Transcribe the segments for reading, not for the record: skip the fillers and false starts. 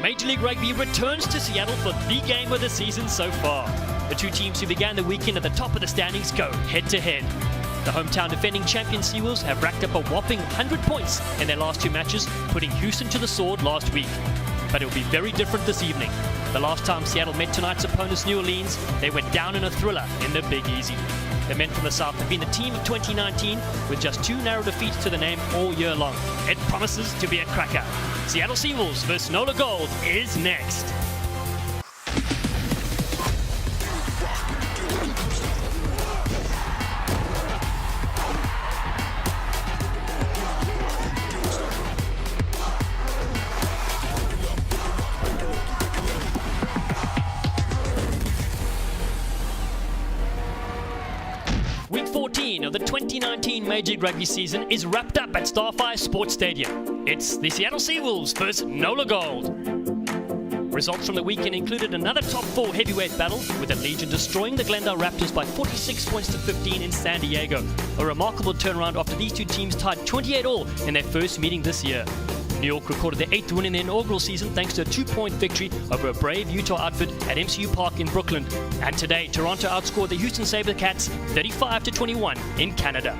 Major League Rugby returns to Seattle for the game of the season so far. The two teams who began the weekend at the top of the standings go head-to-head. The hometown defending champion Seawolves have racked up a whopping 100 points in their last two matches, putting Houston to the sword last week. But it will be very different this evening. The last time Seattle met tonight's opponents, New Orleans, they went down in a thriller in the Big Easy. The men from the South have been the team of 2019 with just 2 narrow defeats to the name all year long. It promises to be a cracker. Seattle Seawolves vs NOLA Gold is next. Week 14 of the 2019 Major League Rugby season is wrapped up at Starfire Sports Stadium. It's the Seattle Seawolves vs NOLA Gold. Results from the weekend included another top 4 heavyweight battle, with the Legion destroying the Glendale Raptors by 46 points to 15 in San Diego. A remarkable turnaround after these two teams tied 28 all in their first meeting this year. New York recorded their 8th win in the inaugural season thanks to a 2-point victory over a brave Utah outfit at MCU Park in Brooklyn. And today, Toronto outscored the Houston SaberCats 35-21 in Canada.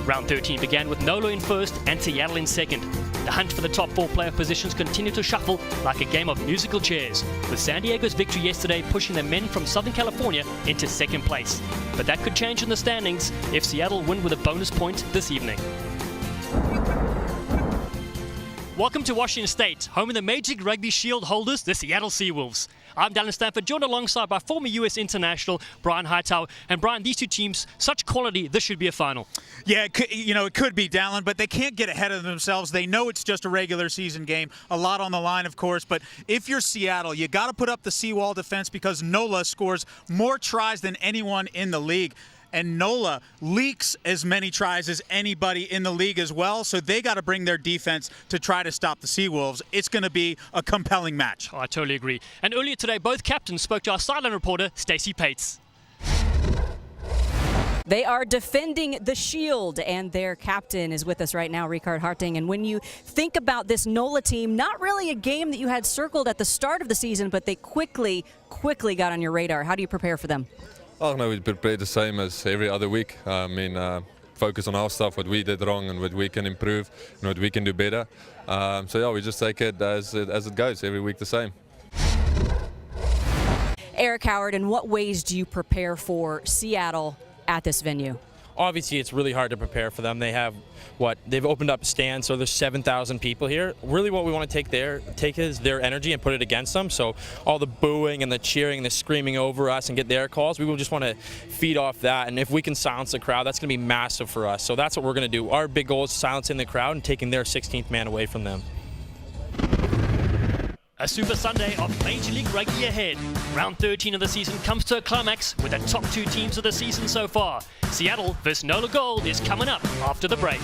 Round 13 began with NOLA in first and Seattle in second. The hunt for the top 4 playoff positions continued to shuffle like a game of musical chairs, with San Diego's victory yesterday pushing the men from Southern California into second place. But that could change in the standings if Seattle win with a bonus point this evening. Welcome to Washington State, home of the Major League Rugby Shield holders, the Seattle Seawolves. I'm Dallin Stanford, joined alongside by former US international Brian Hightower. And Brian, these two teams, such quality, this should be a final. Yeah, it could be, Dallin, but they can't get ahead of themselves. They know it's just a regular season game, a lot on the line, of course. But if you're Seattle, you got to put up the seawall defense because NOLA scores more tries than anyone in the league. And NOLA leaks as many tries as anybody in the league as well, so they got to bring their defense to try to stop the Seawolves. It's going to be a compelling match. Oh, I totally agree. And earlier today, both captains spoke to our sideline reporter, Stacey Pates. They are defending the Shield, and their captain is with us right now, Ricard Harting. And when you think about this NOLA team, not really a game that you had circled at the start of the season, but they quickly got on your radar. How do you prepare for them? Oh no, we prepare the same as every other week. Focus on our stuff, what we did wrong and what we can improve and what we can do better. So yeah, we just take it as it goes, every week the same. Eric Howard, in what ways do you prepare for Seattle at this venue? Obviously, it's really hard to prepare for them. They've opened up stands, so there's 7,000 people here. Really what we want to take is their energy and put it against them. So all the booing and the cheering and the screaming over us and get their calls, we will just want to feed off that. And if we can silence the crowd, that's going to be massive for us. So that's what we're going to do. Our big goal is silencing the crowd and taking their 16th man away from them. A Super Sunday of Major League Rugby ahead. Round 13 of the season comes to a climax with the top 2 teams of the season so far. Seattle vs NOLA Gold is coming up after the break.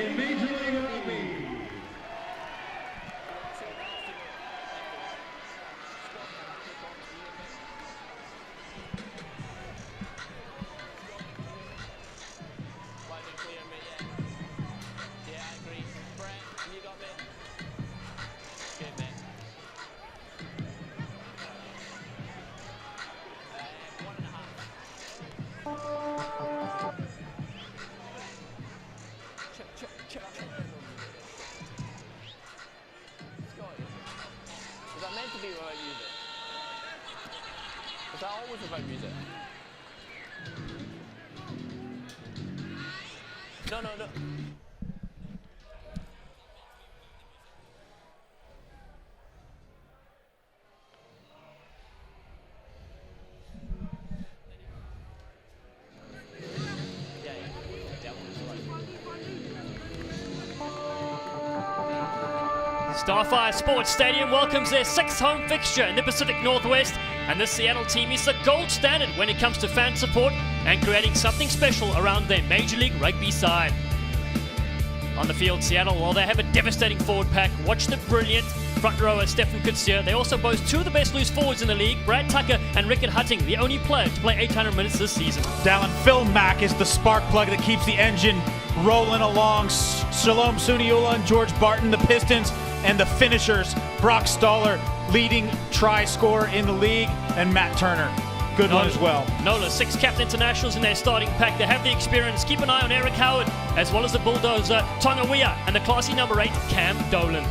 in Major League Rugby. Is that meant to be about music? Is that always about music? No, no, no. Starfire Sports Stadium welcomes their 6th home fixture in the Pacific Northwest, and this Seattle team is the gold standard when it comes to fan support and creating something special around their Major League Rugby side. On the field, Seattle, while they have a devastating forward pack, watch the brilliant front rower Stefan Kutsia. They also boast 2 of the best loose forwards in the league, Brad Tucker and Rickard Hutting, the only player to play 800 minutes this season. Dallin, Phil Mack is the spark plug that keeps the engine rolling along. Shalom Suniula and George Barton, the Pistons, and the finishers, Brock Stoller, leading try scorer in the league, and Matt Turner. Good one as well. NOLA, 6 captain internationals in their starting pack. They have the experience. Keep an eye on Eric Howard, as well as the bulldozer Tonga Wea and the classy number 8, Cam Dolan.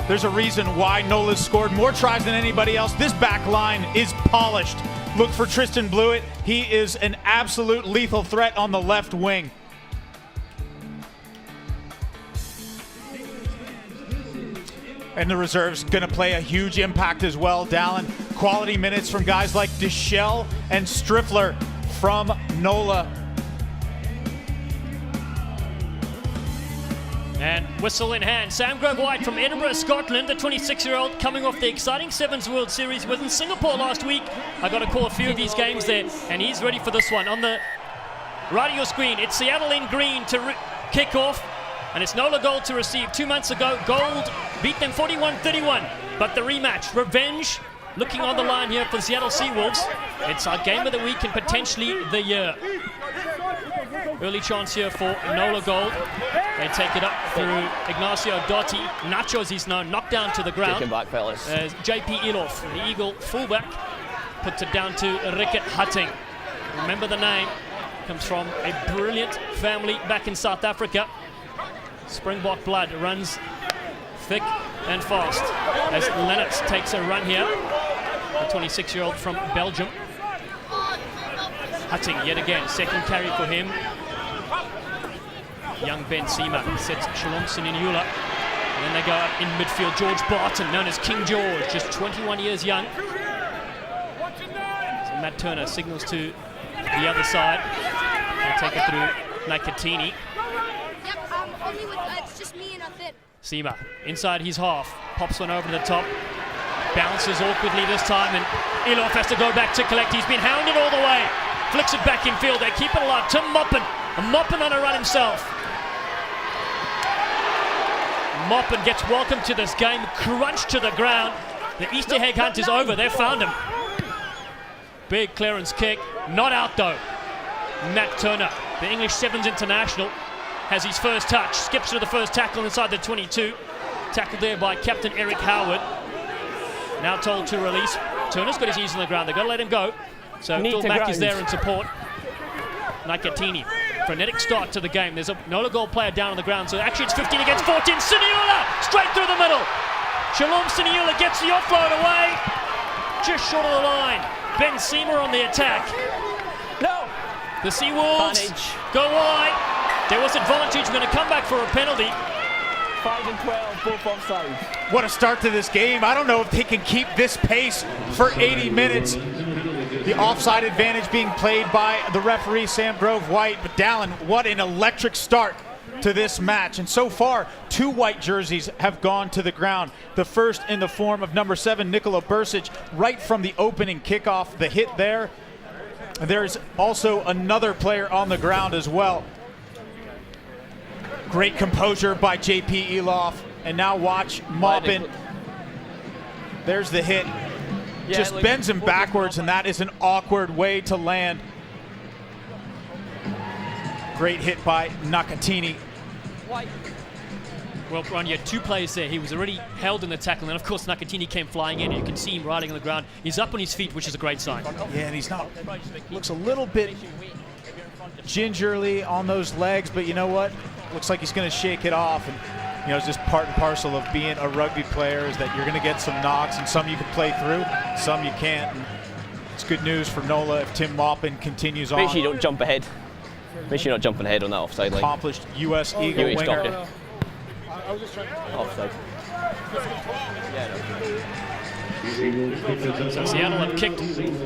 There's a reason why NOLA's scored more tries than anybody else. This back line is polished. Look for Tristan Blewett. He is an absolute lethal threat on the left wing. And the reserves going to play a huge impact as well, Dallin. Quality minutes from guys like Deschel and Striffler from NOLA. And whistle in hand, Sam Grove-White from Edinburgh, Scotland, the 26-year-old coming off the exciting Sevens World Series within Singapore last week. I got to call a few of these games there, and he's ready for this one. On the right of your screen, it's Seattle in green to kick off. And it's NOLA Gold to receive. 2 months ago, Gold beat them 41-31. But the rematch, revenge, looking on the line here for the Seattle Seawolves. It's our game of the week and potentially the year. Early chance here for NOLA Gold. They take it up through Ignacio Dotti. Nacho, as he's known, knocked down to the ground. Take him back, fellas. JP Elof, the Eagle fullback, puts it down to Rickard Hutting. Remember the name. Comes from a brilliant family back in South Africa. Springbok blood runs thick and fast as Lennox takes a run here. The 26-year-old from Belgium. Hutting yet again, second carry for him. Young Ben Seema sets Shalom Suniula. And then they go up in midfield. George Barton, known as King George, just 21 years young. So Matt Turner signals to the other side. They take it through Nakatini. It's just me and a fit. Seema inside his half, pops one over to the top, bounces awkwardly this time, and Elof has to go back to collect. He's been hounded all the way, flicks it back in field. They keep it alive. Tim Moppin on a run himself. Moppin gets welcome to this game, crunched to the ground. The Easter egg hunt is over. They've found him. Big clearance kick, not out though. Matt Turner, the English Sevens international, has his first touch, skips to the first tackle inside the 22. Tackled there by Captain Eric Howard. Now told to release. Turner's got his knees on the ground. They've got to let him go. So Phil Mack is there in support. Nakatini, frenetic start to the game. There's a NOLA Gold player down on the ground. So actually it's 15 against 14. Suniula straight through the middle. Shalom Suniula gets the offload away. Just short of the line. Ben Seema on the attack. No. The Seawolves go wide. There was advantage, going to come back for a penalty. 5 and 12, both offside. What a start to this game. I don't know if they can keep this pace for 80 minutes. The offside advantage being played by the referee, Sam Grove-White. But Dallin, what an electric start to this match. And so far, 2 white jerseys have gone to the ground. The first in the form of number 7, Nikola Bursic, right from the opening kickoff. The hit there. There's also another player on the ground as well. Great composure by JP Eloff. And now watch Maupin. There's the hit. Just bends him backwards, and that is an awkward way to land. Great hit by Nakatini. Well, Ron, you had two players there. He was already held in the tackle, and of course Nakatini came flying in. You can see him riding on the ground. He's up on his feet, which is a great sign. Yeah, and he's not, looks a little bit gingerly on those legs, but you know what? Looks like he's going to shake it off. And you know, it's just part and parcel of being a rugby player is that you're going to get some knocks, and some you can play through, some you can't. And it's good news for NOLA if Tim Maupin continues on. Make sure you don't jump ahead. Make sure you're not jumping ahead on that offside line. Accomplished U.S. Eagle UH winger. Offside. So Seattle have kicked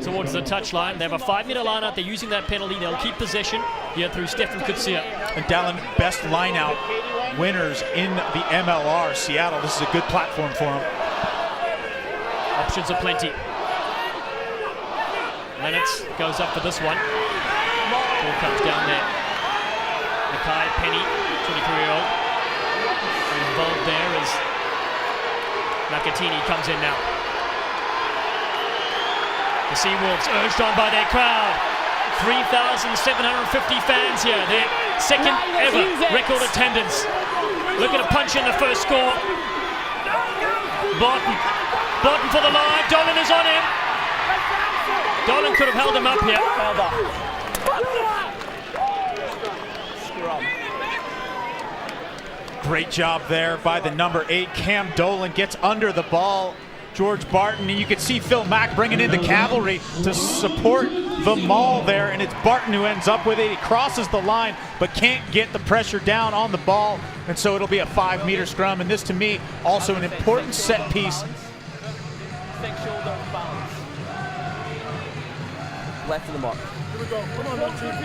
towards the touchline. They have a 5-meter line out. They're using that penalty. They'll keep possession here through Stefan Kutsia. And Dallin, best line-out winners in the MLR. Seattle, this is a good platform for them. Options are plenty. Lennox goes up for this one. Ball comes down there. Mackay Penny, 23-year-old. Involved there as Nakatini comes in now. The Seawolves urged on by their crowd. 3,750 fans here. Their second ever record attendance. Looking to punch in the first score. Barton for the line. Dolan is on him. Dolan could have held him up here. Great job there by the number 8. Cam Dolan gets under the ball. George Barton, and you can see Phil Mack bringing in the cavalry to support the maul there, and it's Barton who ends up with it. He crosses the line, but can't get the pressure down on the ball, and so it'll be a 5-meter scrum. And this, to me, also an important set piece. Left of the mark.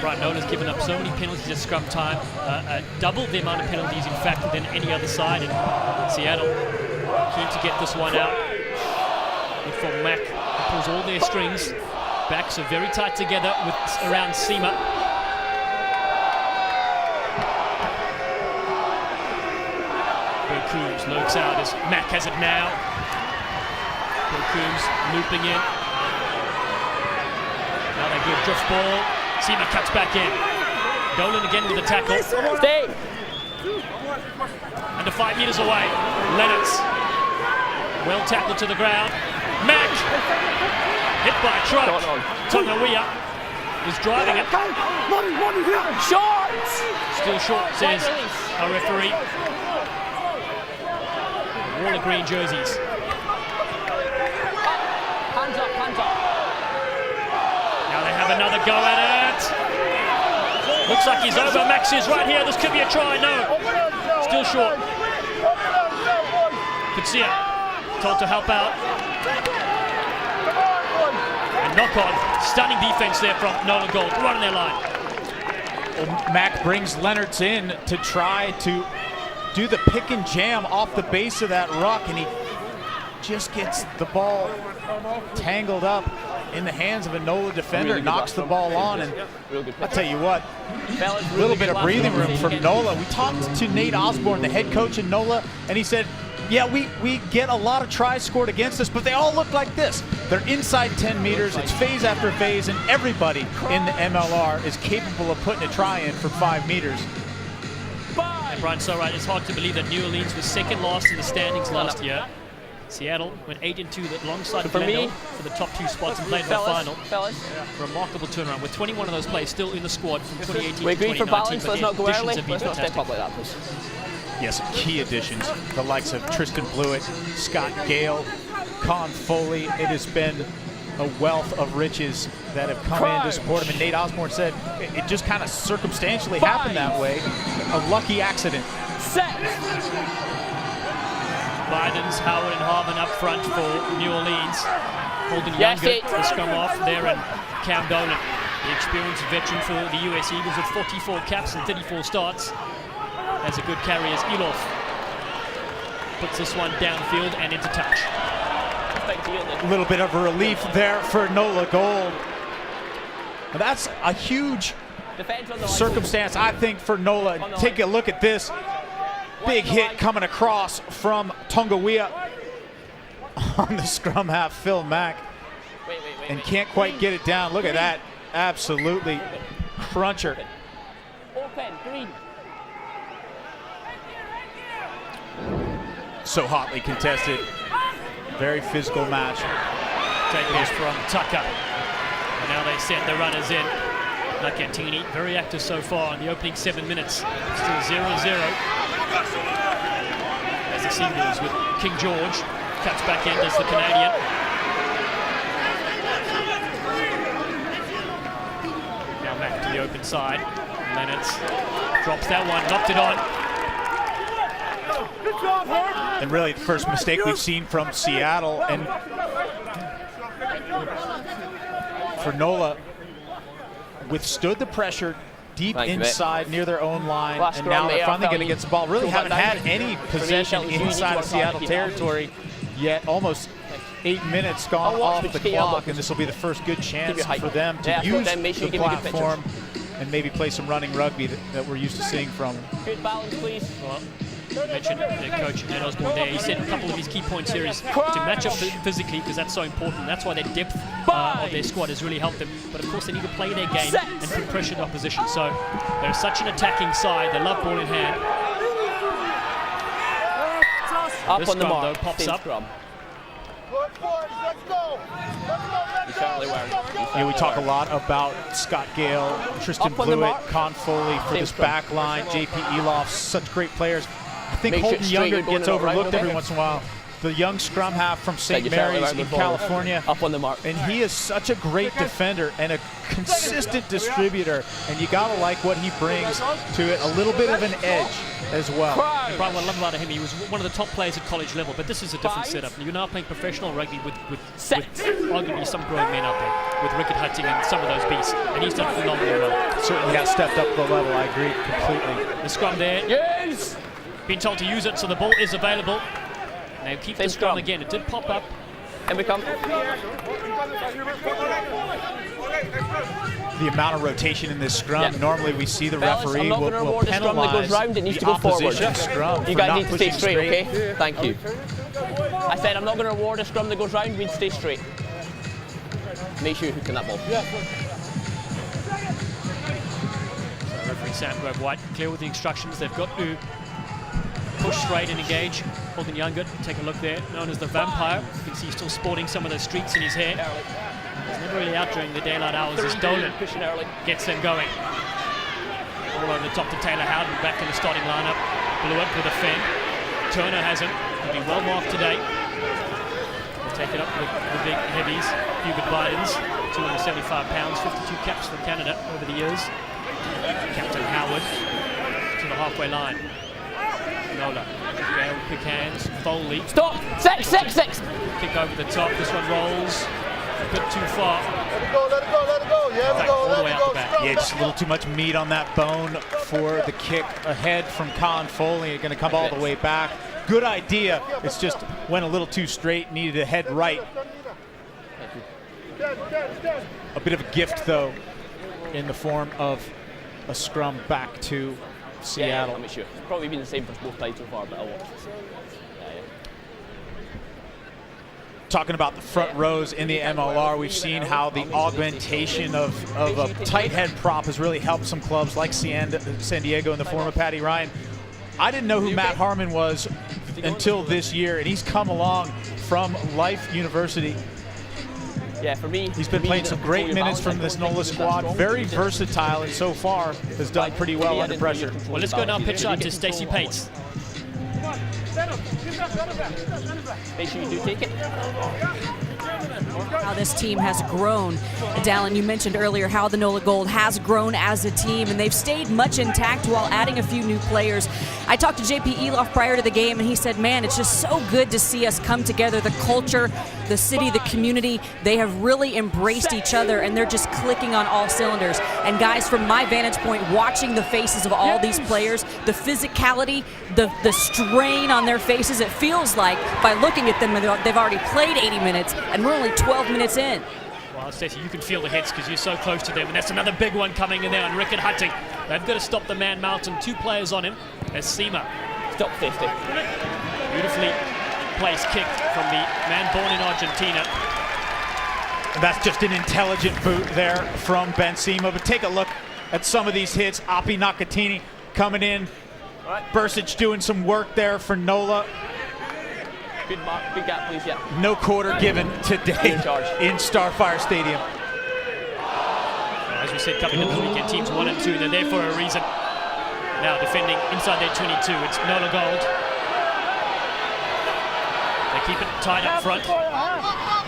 Brian Nola's given up so many penalties at scrum time, double the amount of penalties, in fact, than any other side. And Seattle keen to get this one out. And for Mack, he pulls all their strings. Backs are very tight together with around Seema. Bill Coombs lurks out as Mack has it now. Bill Coombs looping in. Another good drift ball. Seema cuts back in. Dolan again with the tackle. Stay. Under 5 meters away. Lennox. Well tackled to the ground. Mack. Hit by a truck. Tonawea is driving it. Short. Still short, says our referee. All the green jerseys. Hands up, hands up. Now they have another go at it. Looks like he's over. Max is right here. This could be a try. No. Still short. Kutsia told to help out. And knock on. Stunning defense there from NOLA Gold. Right on their line. Well, Mack brings Leonards in to try to do the pick and jam off the base of that ruck, and he just gets the ball tangled up in the hands of a NOLA defender, really knocks the ball on, and I'll tell you what, a little bit of breathing room from NOLA. We talked to Nate Osborne, the head coach in NOLA, and he said, yeah, we get a lot of tries scored against us, but they all look like this. They're inside 10 meters, it's phase after phase, and everybody in the MLR is capable of putting a try in from 5 meters. And Brian's so right, it's hard to believe that New Orleans was second last in the standings last year. Seattle went 8-2 alongside Glendale for the top 2 spots and played in the final. Remarkable turnaround with 21 of those players still in the squad from 2018 we to agree 2019. for balance, let's not go early. Have been Let's not step fantastic. up like that, please. Yes, key additions, the likes of Tristan Blewett, Scott Gale, Con Foley. It has been a wealth of riches that have come in to support him. And Nate Osborne said it just kind of circumstantially happened that way. A lucky accident. Set. Bidens, Howard and Harmon up front for New Orleans. Holding Younger, the scrum off there, and Cam Dolan, the experienced veteran for the US Eagles with 44 caps and 34 starts. Has a good carry as Eloff puts this one downfield and into touch. A little bit of a relief there for NOLA Gold. That's a huge circumstance, I think, for NOLA. Take a look at this. Big hit coming across from Tongawea on the scrum half, Phil Mack. And can't quite get it down. Look at that. Absolutely cruncher. So hotly contested. Very physical match. Take this from Tucker. And now they send the runners in. Nakatini, very active so far in the opening 7 minutes. Still 0-0. As the Seawolves with King George. Cuts back in as the Canadian. Now back to the open side. Lennox drops that one, knocked it on. And really the first mistake we've seen from Seattle, and for NOLA, withstood the pressure deep inside near their own line, and now they're finally going to get the ball. Really haven't had any possession inside of Seattle territory yet. Almost 8 minutes gone off the clock, and this will be the first good chance for them to use the platform and maybe play some running rugby that we're used to seeing from them. Good balance, please. Well, you mentioned the coach Ned Osborne there. He said a couple of his key points here is to match up physically, because that's so important. That's why their depth of their squad has really helped them. But of course they need to play their game and put pressure on opposition. So they're such an attacking side. They love ball in hand. Up This on the scrum, mark. though, pops up. Yeah, we talk a lot about Scott Gale, Tristan Blewett, Con Foley for this back line, JP Eloff, such great players. I think Holton Younger gets overlooked every once in a while. The young scrum half from St. Mary's in California. Up on the mark. And he is such a great defender and a consistent distributor. And you gotta like what he brings to it. A little bit of an edge as well. And Brian, what I love about him, he was one of the top players at college level, but this is a different setup. You're now playing professional rugby with arguably some grown men out there, with Rickard Hutting and some of those beasts. And he's done phenomenally well. Certainly has stepped up the level, I agree completely. The scrum there. Yes! Been told to use it, so the ball is available. Now keep the scrum again. It did pop up. And we come. The amount of rotation in this scrum. Yeah. Normally we see the referee will penalize the opposition scrum. You guys need to stay straight, okay? Thank you. I said I'm not going to reward a scrum that goes round. We need to stay straight. Make sure you're hooking that ball. So referee Sam Grove White clear with the instructions. They've got to push straight and engage. Holden Younger, take a look there, known as the Vampire. You can see he's still sporting some of the streaks in his hair. He's never really out during the daylight hours as Dolan gets them going. All over the top to Taylor Howden, back to the starting lineup. Blewett with a fend. Turner has him. He'll be well marked today. We'll take it up with the big heavies. Hubert Bidens, 275 pounds, 52 caps for Canada over the years. Captain Howard to the halfway line. NOLA, Gale, quick hands, Foley. Stop! Six! Kick over the top, this one rolls a bit too far. Let it go. Yeah, Back, all the way out the back. Yeah, just a little too much meat on that bone for the kick ahead from Con Foley. Going to come all the way back. Good idea. It's just went a little too straight, needed to head right. A bit of a gift, though, in the form of a scrum back to Seattle. I'm sure. It's probably been the same for both sides so far, but I'll watch. Talking about the front rows in the MLR, we've seen how the augmentation of a tight head prop has really helped some clubs like San Diego in the form of Patty Ryan. I didn't know who Matt Harmon was until this year, and he's come along from Life University. Yeah, for me, he's been playing some great minutes from this NOLA squad. Very versatile, and so far has done pretty well under pressure. Well, let's go now pitch side to Stacey Pates. Make sure you do take it. How this team has grown. Dallin, you mentioned earlier how the NOLA Gold has grown as a team, and they've stayed much intact while adding a few new players. I talked to JP Eloff prior to the game, and he said, man, it's just so good to see us come together. The culture, the city, the community, they have really embraced each other, and they're just clicking on all cylinders. And guys, from my vantage point, watching the faces of all these players, the physicality, the strain on their faces, it feels like by looking at them, they've already played 80 minutes, and we're only 12 minutes in. Well, Stacey, you can feel the hits because you're so close to them, and that's another big one coming in there on Rickard Hutting. They've got to stop the man Mountain. 2 players on him as Seema. Stop 50. Beautifully placed kick from the man born in Argentina. And that's just an intelligent boot there from Ben Seema. But take a look at some of these hits. Api Nakatini coming in. Bursic doing some work there for NOLA. Good mark, big gap, please, yeah. No quarter given today in Starfire Stadium. As we said, coming into the weekend, teams 1 and 2, they're there for a reason. Now defending inside their 22, it's NOLA Gold. They keep it tight up front.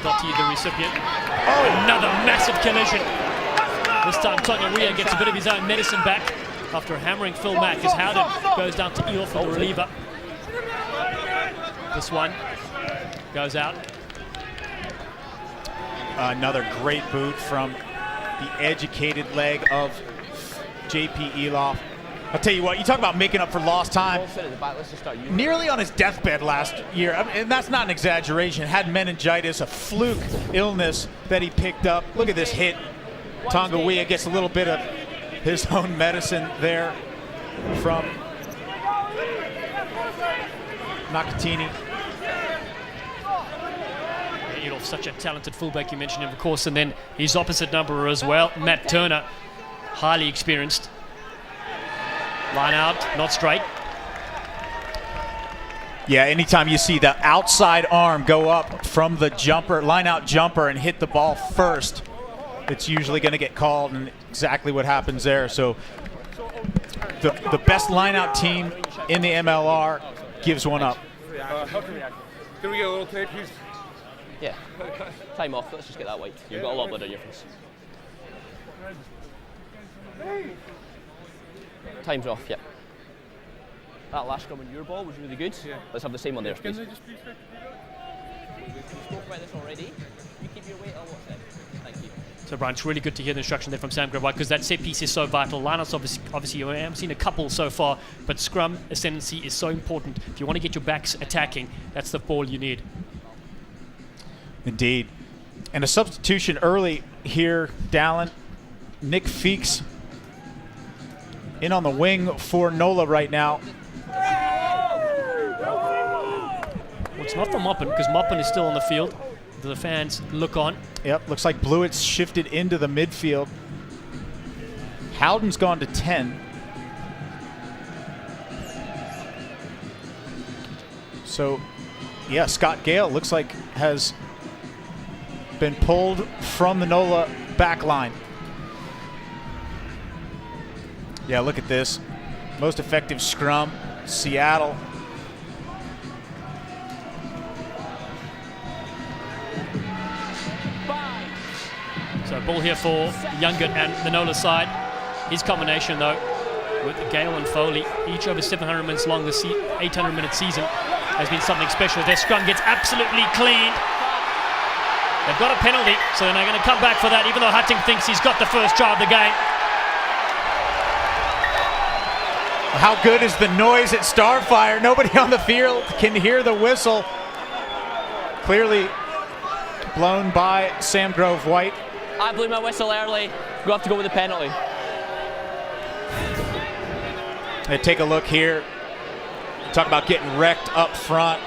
Dotti, the recipient. Another massive collision. This time Tonga gets a bit of his own medicine back after hammering Phil Mack as Howden goes down to Eel for the reliever. This one goes out. Another great boot from the educated leg of JP Eloff. I'll tell you what, you talk about making up for lost time. Nearly on his deathbed last year, and that's not an exaggeration. Had meningitis, a fluke illness that he picked up. Look at this hit. Tonga gets a little bit of his own medicine there from Nakatini. Eloff, such a talented fullback, you mentioned him, of course, and then his opposite number as well, Matt Turner, highly experienced. Line out, not straight. Yeah, anytime you see the outside arm go up from the jumper, line out jumper, and hit the ball first, it's usually going to get called, and exactly what happens there. So the best line out team in the MLR gives one up. Can we get a little tape, please? Yeah. Time off, let's just get that white. You've got a lot of blood on your face. Time's off, yeah. That last scrum on your ball was really good. Yeah. Let's have the same on theirs, please. Can I just please you spoke about this already. You keep your weight, I'll watch that. Thank you. So, Brian, it's really good to hear the instruction there from Sam Grove, because that set piece is so vital. Lineouts, obviously, I haven't seen a couple so far, but scrum ascendancy is so important. If you want to get your backs attacking, that's the ball you need. Indeed. And a substitution early here, Dallin. Nick Feeks in on the wing for NOLA right now. Well, it's not for Moppin, because Moppin is still on the field. The fans look on. Yep, looks like Blewett's shifted into the midfield. Howden's gone to 10. So, yeah, Scott Gale looks like has been pulled from the NOLA back line. Yeah, look at this. Most effective scrum, Seattle. So ball here for Youngert and the NOLA side. His combination, though, with Gale and Foley, each over 700 minutes long this 800-minute season, has been something special. Their scrum gets absolutely cleaned. They've got a penalty, so they're going to come back for that, even though Hutting thinks he's got the first try of the game. How good is the noise at Starfire? Nobody on the field can hear the whistle. Clearly blown by Sam Grove White. I blew my whistle early. We'll have to go with the penalty. And take a look here. Talk about getting wrecked up front.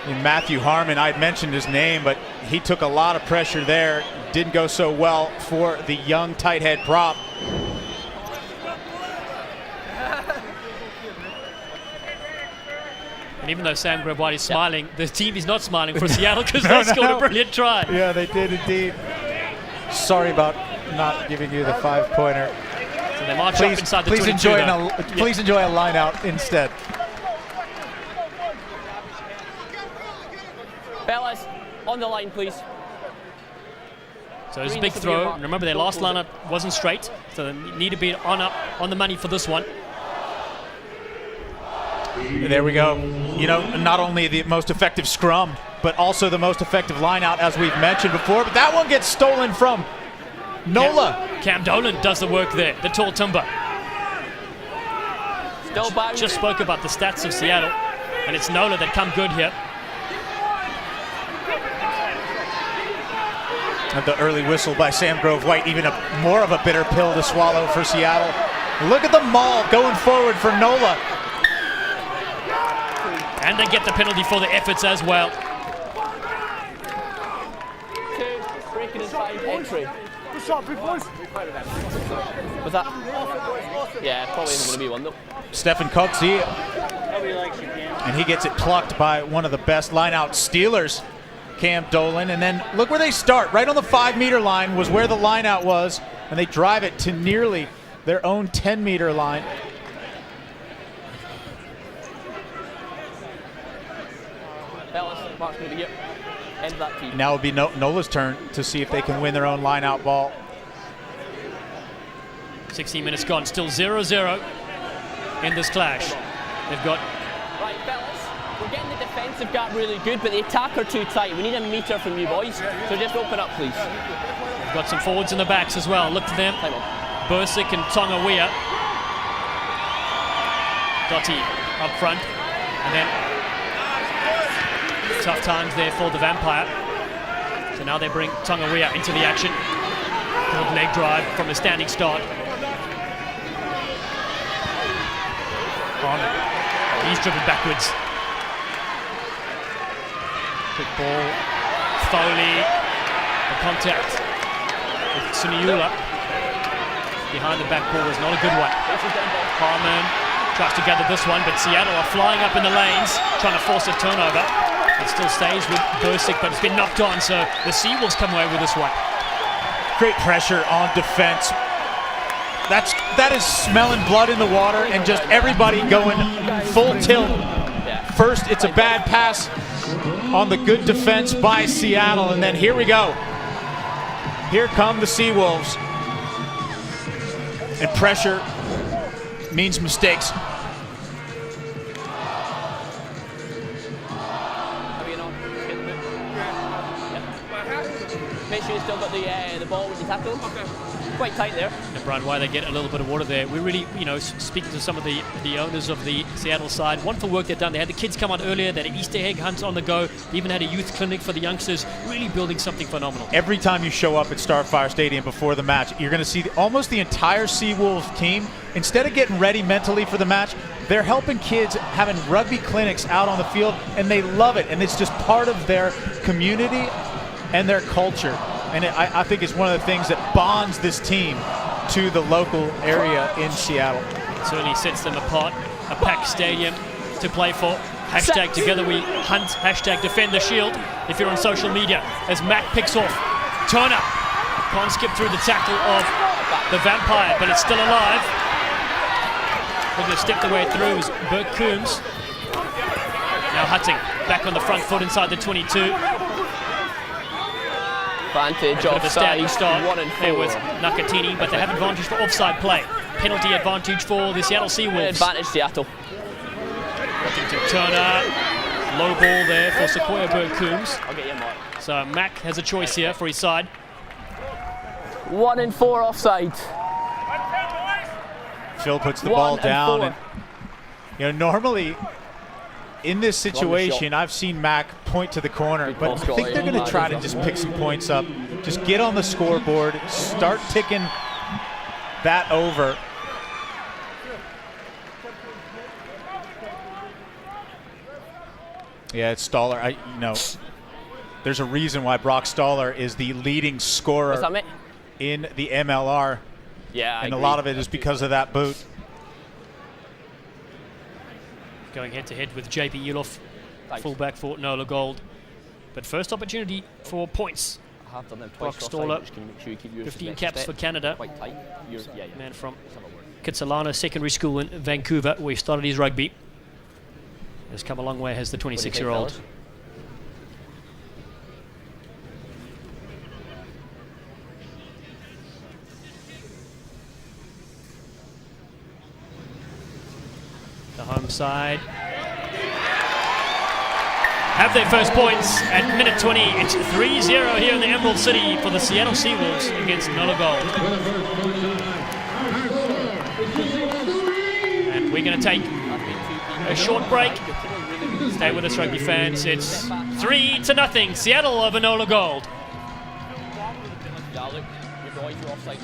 And Matthew Harmon, I'd mentioned his name, but he took a lot of pressure there. Didn't go so well for the young tight head prop. And even though Sam Grove White is smiling, the team is not smiling for Seattle, because they scored a brilliant try. Yeah, they did indeed. Sorry about not giving you the 5-pointer. So they march up inside the 22. Please enjoy a line out instead. Fellas, on the line, please. So there's a big throw. And remember, their last lineup wasn't straight, so they need to be on the money for this one. There we go. You know, not only the most effective scrum, but also the most effective line out, as we've mentioned before. But that one gets stolen from NOLA. Cam Dolan does the work there, the tall timber. Still back. Just spoke about the stats of Seattle, and it's NOLA that come good here. And the early whistle by Sam Grove White, even more of a bitter pill to swallow for Seattle. Look at the maul going forward for NOLA. And they get the penalty for the efforts as well. Breaking inside entry. Was that? Yeah, probably isn't going to be one though. Stefan Coxie. And he gets it plucked by one of the best line-out stealers, Cam Dolan. And then look where they start. Right on the 5-meter line was where the line-out was. And they drive it to nearly their own 10-meter line. Mark's going to be here. End that team. Now it'll be NOLA's turn to see if they can win their own line-out ball. 16 minutes gone, still 0-0 in this clash. They've got... Right, fellas, we're getting the defensive gap really good, but the attack are too tight. We need a meter from you boys, so just open up, please. They've got some forwards in the backs as well. Look to them. Bursic and Tonga Weir. Dottie up front. And then tough times there for the Vampire. So now they bring Tonga Weir into the action. Good leg drive from a standing start. He's driven backwards. Quick ball. Foley. The contact with Suniula. Behind the back ball was not a good one. Harmon tries to gather this one, but Seattle are flying up in the lanes, trying to force a turnover. It still stays with Bursic, but it's been knocked on, so the Seawolves come away with this one. Great pressure on defense. That is smelling blood in the water and just everybody going full tilt. First, it's a bad pass on the good defense by Seattle, and then here we go. Here come the Seawolves. And pressure means mistakes. Make sure you still got the ball when you tackle. Okay. Quite tight there. And Brian, why they get a little bit of water there. We really, speaking to some of the owners of the Seattle side, wonderful work they've done. They had the kids come on earlier. They had an Easter egg hunt on the go. They even had a youth clinic for the youngsters. Really building something phenomenal. Every time you show up at Starfire Stadium before the match, you're going to see almost the entire Seawolves team. Instead of getting ready mentally for the match, they're helping kids having rugby clinics out on the field, and they love it. And it's just part of their community and their culture. And I think it's one of the things that bonds this team to the local area in Seattle. It certainly sets them apart. A packed stadium to play for. Hashtag Together We Hunt. Hashtag Defend the Shield if you're on social media. As Mac picks off. Turner can't skip through the tackle of the Vampire, but it's still alive. Looking to step the way through is Bert Coombs. Now Hutting back on the front foot inside the 22. Advantage of the standing offside. start 1 and 4. there with Nakatini, but they have advantage for offside play. Penalty advantage for the Seattle Seawolves. Advantage Seattle. Looking to Turner. Low ball there for Sequoia Bird Coombs. I'll get you, Mark. So Mac has a choice here for his side. 1 and 4 offside. Phil puts the ball down. And, normally in this situation, I've seen Mac point to the corner, but I think they're going to try to just pick some points up. Just get on the scoreboard, start ticking that over. Yeah, it's Stoller. There's a reason why Brock Stoller is the leading scorer in the MLR. Yeah, and a lot of it is because of that boot. Going head-to-head with JP Yulof, fullback for NOLA Gold. But first opportunity for points. I have done them Brock twice. Stoller, Can you make sure you keep yours 15 caps for Canada. Quite tight. Man from Kitsilano Secondary School in Vancouver, where he started his rugby. Has come a long way, has the 26-year-old. The home side have their first points at minute 20. It's 3-0 here in the Emerald City for the Seattle Seawolves against NOLA Gold. And we're going to take a short break. Stay with us, rugby fans. It's 3-0, Seattle over NOLA Gold. Yeah, look, you're right, you're offside.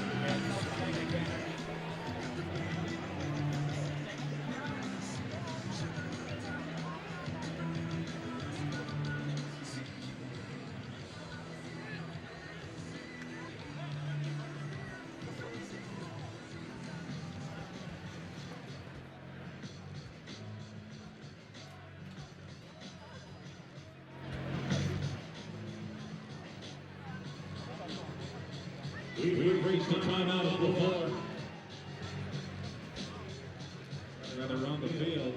We've reached the timeout of the floor. Rather around the field.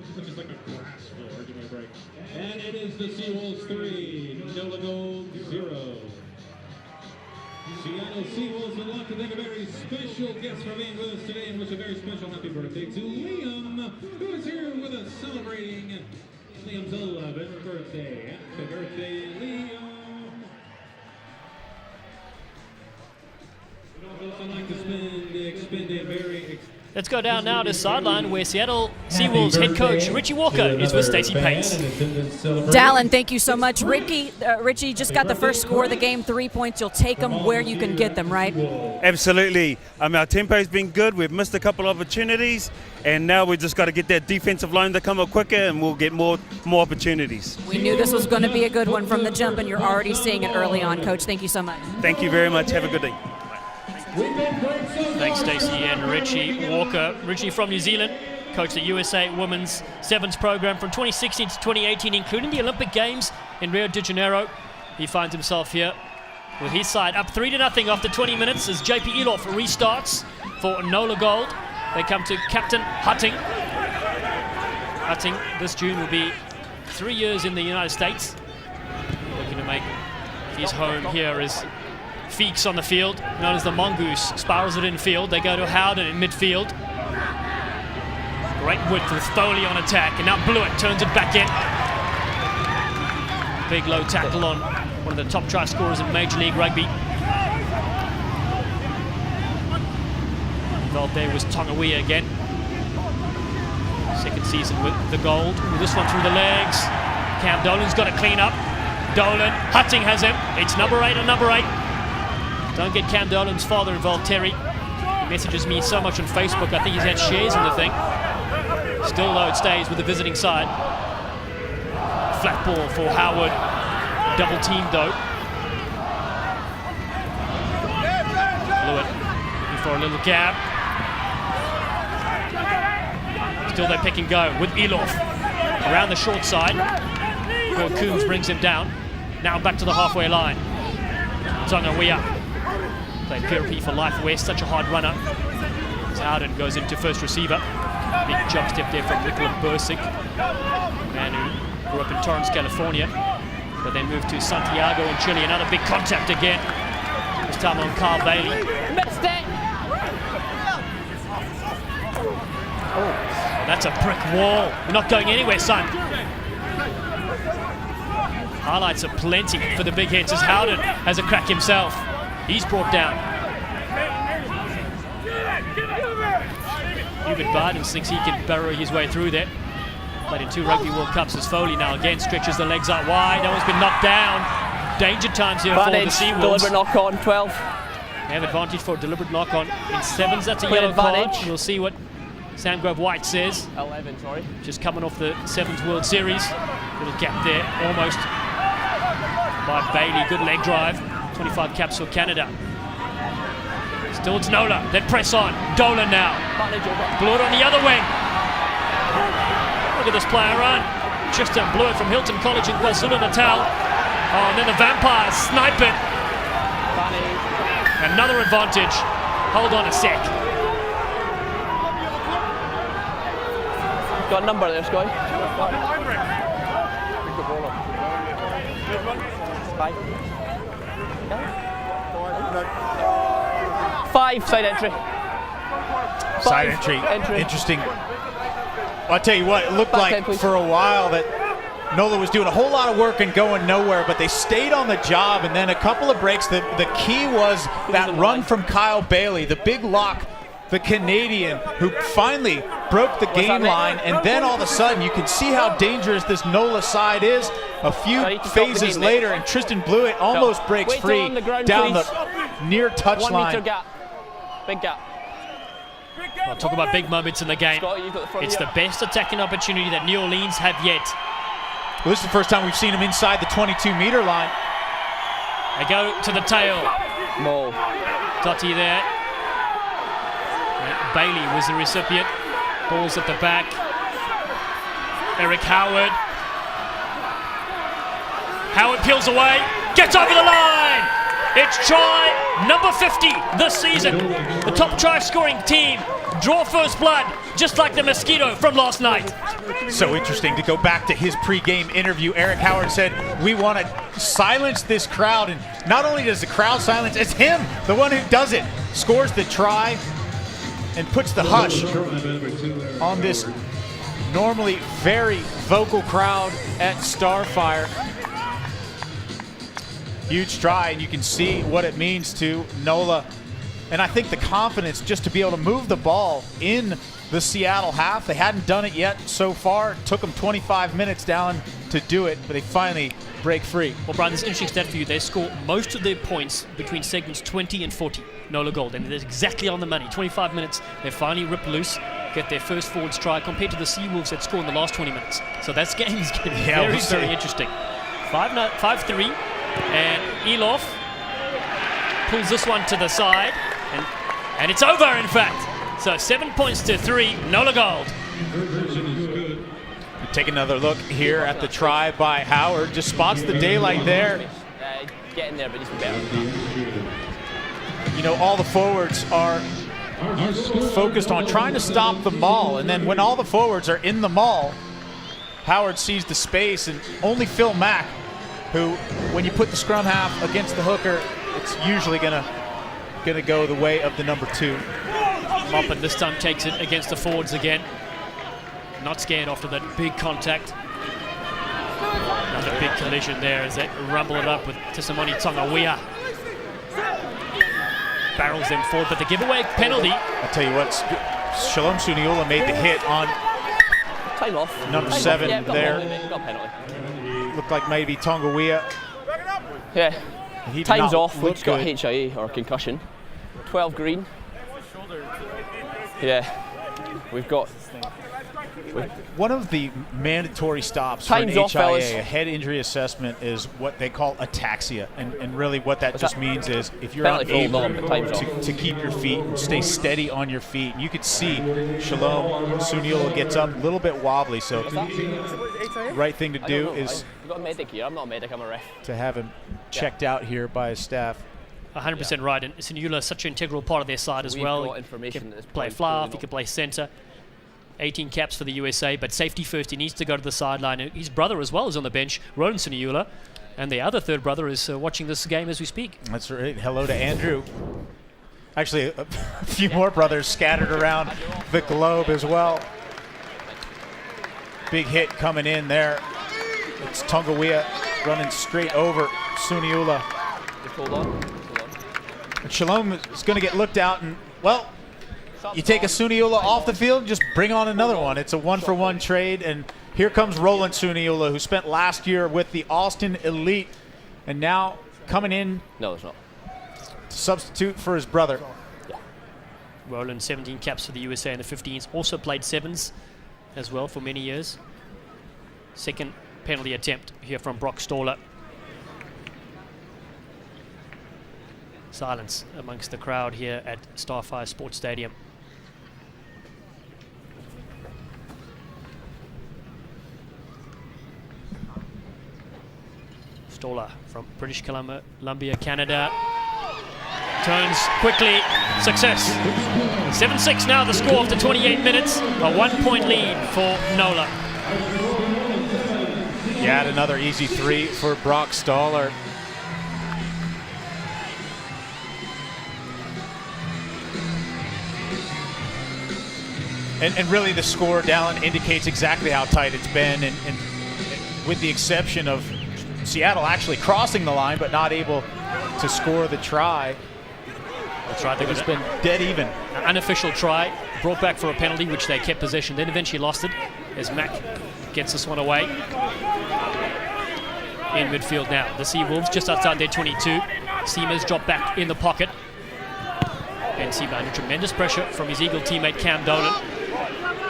It's just like a grass floor. Give me a break. And it is the Seawolves 3, NOLA Gold 0. Seattle Seawolves would like to thank a very special guest for being with us today and wish a very special happy birthday to Liam, who is here with us celebrating Liam's 11th birthday. Happy birthday, Liam. We'd also like to expend a very Let's go down now to sideline where Seattle Seawolves head coach Richie Walker is with Stacey Pace. Dallin, thank you so much. Richie just got the first score of the game, 3 points. You'll take them where you can get them, right? Absolutely. Our tempo's been good. We've missed a couple of opportunities, and now we've just got to get that defensive line to come up quicker, and we'll get more opportunities. We knew this was going to be a good one from the jump, and you're already seeing it early on, Coach. Thank you so much. Thank you very much. Have a good day. Thanks, Stacey and Richie Walker. Richie from New Zealand, coached the USA Women's Sevens program from 2016 to 2018, including the Olympic Games in Rio de Janeiro. He finds himself here with his side up 3-0 after 20 minutes as JP Eloff restarts for NOLA Gold. They come to Captain Hutting. Hutting this June will be 3 years in the United States, looking to make his home here as Feeks on the field, known as the Mongoose, spirals it in field. They go to Howden in midfield. Great width with Foley on attack, and now Blewett turns it back in. Big low tackle on one of the top try scorers in Major League Rugby. Involved there was Tongawiya again. Second season with the gold. This one through the legs. Cam Dolan's got to clean up. Dolan, Hutting has him. It's number 8 on number 8. Don't get Cam Dolan's father involved, Terry. He messages me so much on Facebook, I think he's had shares in the thing. Still though, it stays with the visiting side. Flat ball for Howard. Double team though. Blewett looking for a little gap. Still they pick and go with Eloff. Around the short side. Will Coombs brings him down. Now back to the halfway line. Tongawiya. Played PRP for Life West, such a hard runner. Howden goes into first receiver. Big jump step there from Nicola Bursick, man who grew up in Torrance, California, but then moved to Santiago in Chile. Another big contact again. This time on Carl Bailey. Missed it! Oh, that's a brick wall. We're not going anywhere, son. Highlights are plenty for the big hits as Howden has a crack himself. He's brought down. Hubert Bidens thinks he can burrow his way through there. Played in 2 Rugby World Cups as Foley now again stretches the legs out wide. That one's been knocked down. Danger times here for the Seawolves. Deliberate knock on, 12. They have advantage for a deliberate knock on. In sevens, that's a Clear yellow card. advantage. We'll see what Sam Grove White says. 11, sorry. Just coming off the Sevens World Series. Little gap there, almost by Bailey. Good leg drive. 25 caps for Canada. Still it's NOLA. They press on. Dolan now. Blewett on the other wing. Look at this player run. Tristan Blewett from Hilton College in KwaZulu-Natal. Oh, and then the Vampires snipe it. Another advantage. Hold on a sec. Got a number there, Sky. 5 side entry. Side entry. Interesting. I'll tell you what, it looked like for a while that NOLA was doing a whole lot of work and going nowhere, but they stayed on the job, and then a couple of breaks. The key was that run from Kyle Bailey, the big lock, the Canadian, who finally broke the game line, and then all of a sudden you can see how dangerous this NOLA side is. A few phases later, and Tristan Blewett almost breaks free down the near 1 touchline. metre gap. Big gap. Well, talk about big moments in the game. Scott, you've got the front It's here. the best attacking opportunity that New Orleans have yet. Well, this is the first time we've seen him inside the 22-meter line. They go to the tail. Maul. Totti there. Bailey was the recipient. Ball's at the back. Eric Howard. Howard peels away. Gets over the line. It's try number 50 this season. The top try scoring team draw first blood, just like the Mosquito from last night. So interesting to go back to his pregame interview. Eric Howard said, we want to silence this crowd. And not only does the crowd silence, it's him, the one who does it. Scores the try and puts the hush on this normally very vocal crowd at Starfire. Huge try, and you can see what it means to NOLA. And I think the confidence just to be able to move the ball in the Seattle half. They hadn't done it yet so far. It took them 25 minutes down to do it, but they finally break free. Well, Brian, this is an interesting stat for you. They score most of their points between segments 20 and 40. NOLA Gold, and it is exactly on the money. 25 minutes, they finally rip loose, get their first forwards try compared to the Seawolves that score in the last 20 minutes. So that game is getting very interesting. 5-3, and Elof pulls this one to the side, and it's over, in fact. So 7 points to 3, NOLA Gold. Take another look here at the try by Howard. Just spots the daylight there. Getting there, but he's better. You know, all the forwards are focused on trying to stop the maul, and then when all the forwards are in the maul, Howard sees the space, and only Phil Mack, who, when you put the scrum half against the hooker, it's usually gonna go the way of the number 2. Moppin this time takes it against the forwards again. Not scared after that big contact. Another big collision there as they rumble it up with Tisamoni Tongawiha. Barrels them forward, but the giveaway penalty. I'll tell you what, Shalom Suniula made the hit on Time off. number Time 7 off. Yeah, there. got a penalty. Looked like maybe Tongawiha. Yeah. He did Time's not off. look We've got good. HIA or concussion. 12 green. Yeah. We've got. One of the mandatory stops for an Time's off, HIA, fellas. a head injury assessment, is what they call ataxia. And really what that just means is if you're Penalty for unable hold on, but time's off. to keep your feet and stay steady on your feet. And you could see Shalom Suniula gets up a little bit wobbly, so right thing to do is We've got a medic here. I'm not a medic, I'm a ref. to have him checked out here by his staff. 100% right, and Sinula is such an integral part of their side as We've well. got He information can at this play point, fly really off, he not. can play centre. 18 caps for the USA, but safety first. He needs to go to the sideline. His brother as well is on the bench, Roland Suniula, and the other third brother is watching this game as we speak. That's right. Hello to Andrew. Actually, a few more brothers scattered around the globe as well. Big hit coming in there. It's Tongawiha running straight over Suniula. Just hold on. And Shalom is going to get looked out, and, well, you take a Suniula off the field, just bring on another one. It's a one-for-one trade, and here comes Roland Suniula, who spent last year with the Austin Elite, and now coming in No, there's not. to substitute for his brother. Roland, 17 caps for the USA in the 15s, also played 7s as well for many years. Second penalty attempt here from Brock Stoller. Silence amongst the crowd here at Starfire Sports Stadium. Stoller from British Columbia, Canada. Turns quickly, success. 7-6 now the score after 28 minutes. A 1-point lead for NOLA. Yeah, another easy 3 for Brock Stoller. And really the score, Dallin, indicates exactly how tight it's been, and with the exception of Seattle actually crossing the line but not able to score the try. That's right, It's been dead even. An unofficial try, brought back for a penalty, which they kept possession, then eventually lost it as Mack gets this one away. In midfield now, the Seawolves just outside their 22. Seamer's dropped back in the pocket. Ben Seamer under tremendous pressure from his Eagle teammate Cam Dolan.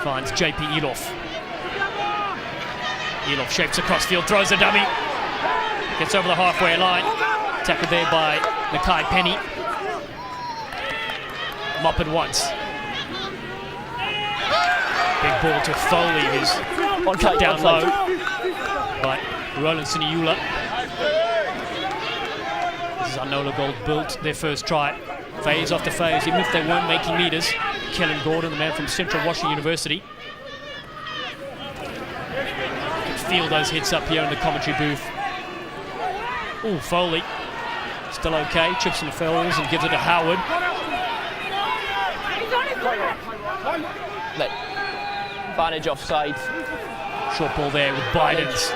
Finds JP Eloff. Eloff shapes across field, throws a dummy. Gets over the halfway line. Tackled there by Nakai Penny. Moppin once. Big ball to Foley, who's cut down low by Roland Siniula. This is our NOLA Gold built their first try. Phase after phase, even if they weren't making meters. Kellen Gordon, the man from Central Washington University. You can feel those hits up here in the commentary booth. Ooh, Foley. Still okay, chips and falls and gives it to Howard. Advantage offside. Short ball there with Biden's.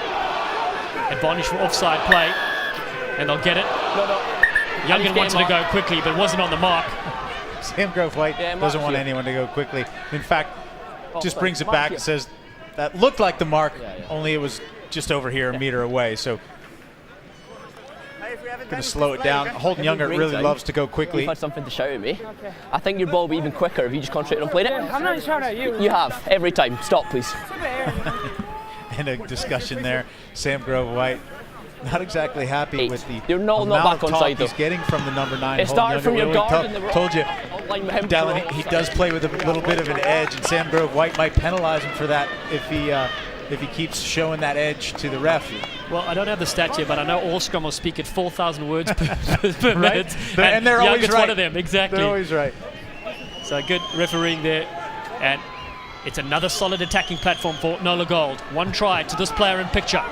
Advantage for offside play. And they'll get it. Youngin wanted to go quickly, but wasn't on the mark. Sam Grove White doesn't want anyone to go quickly. In fact, just brings it back and says that looked like the mark, only it was just over here, a meter away. So going to slow it down. Holden Younger really loves to go quickly. You've had something to shout at me. I think your ball will be even quicker if you just concentrate on playing it. I'm not shouting at you. You have, every time. Stop, please. And a discussion there. Sam Grove White not exactly happy with the not back on side, he's getting from the number 9. It started from your guard. Told you, Dallin, he does play with a little bit of an edge, and Sam Grove White might penalize him for that if he keeps showing that edge to the ref. Well, I don't have the stats here, but I know all scrummers speak at 4,000 words per minute. And they're always right. One of them, exactly. They're always right. So good refereeing there. And it's another solid attacking platform for NOLA Gold. One try to this player in picture.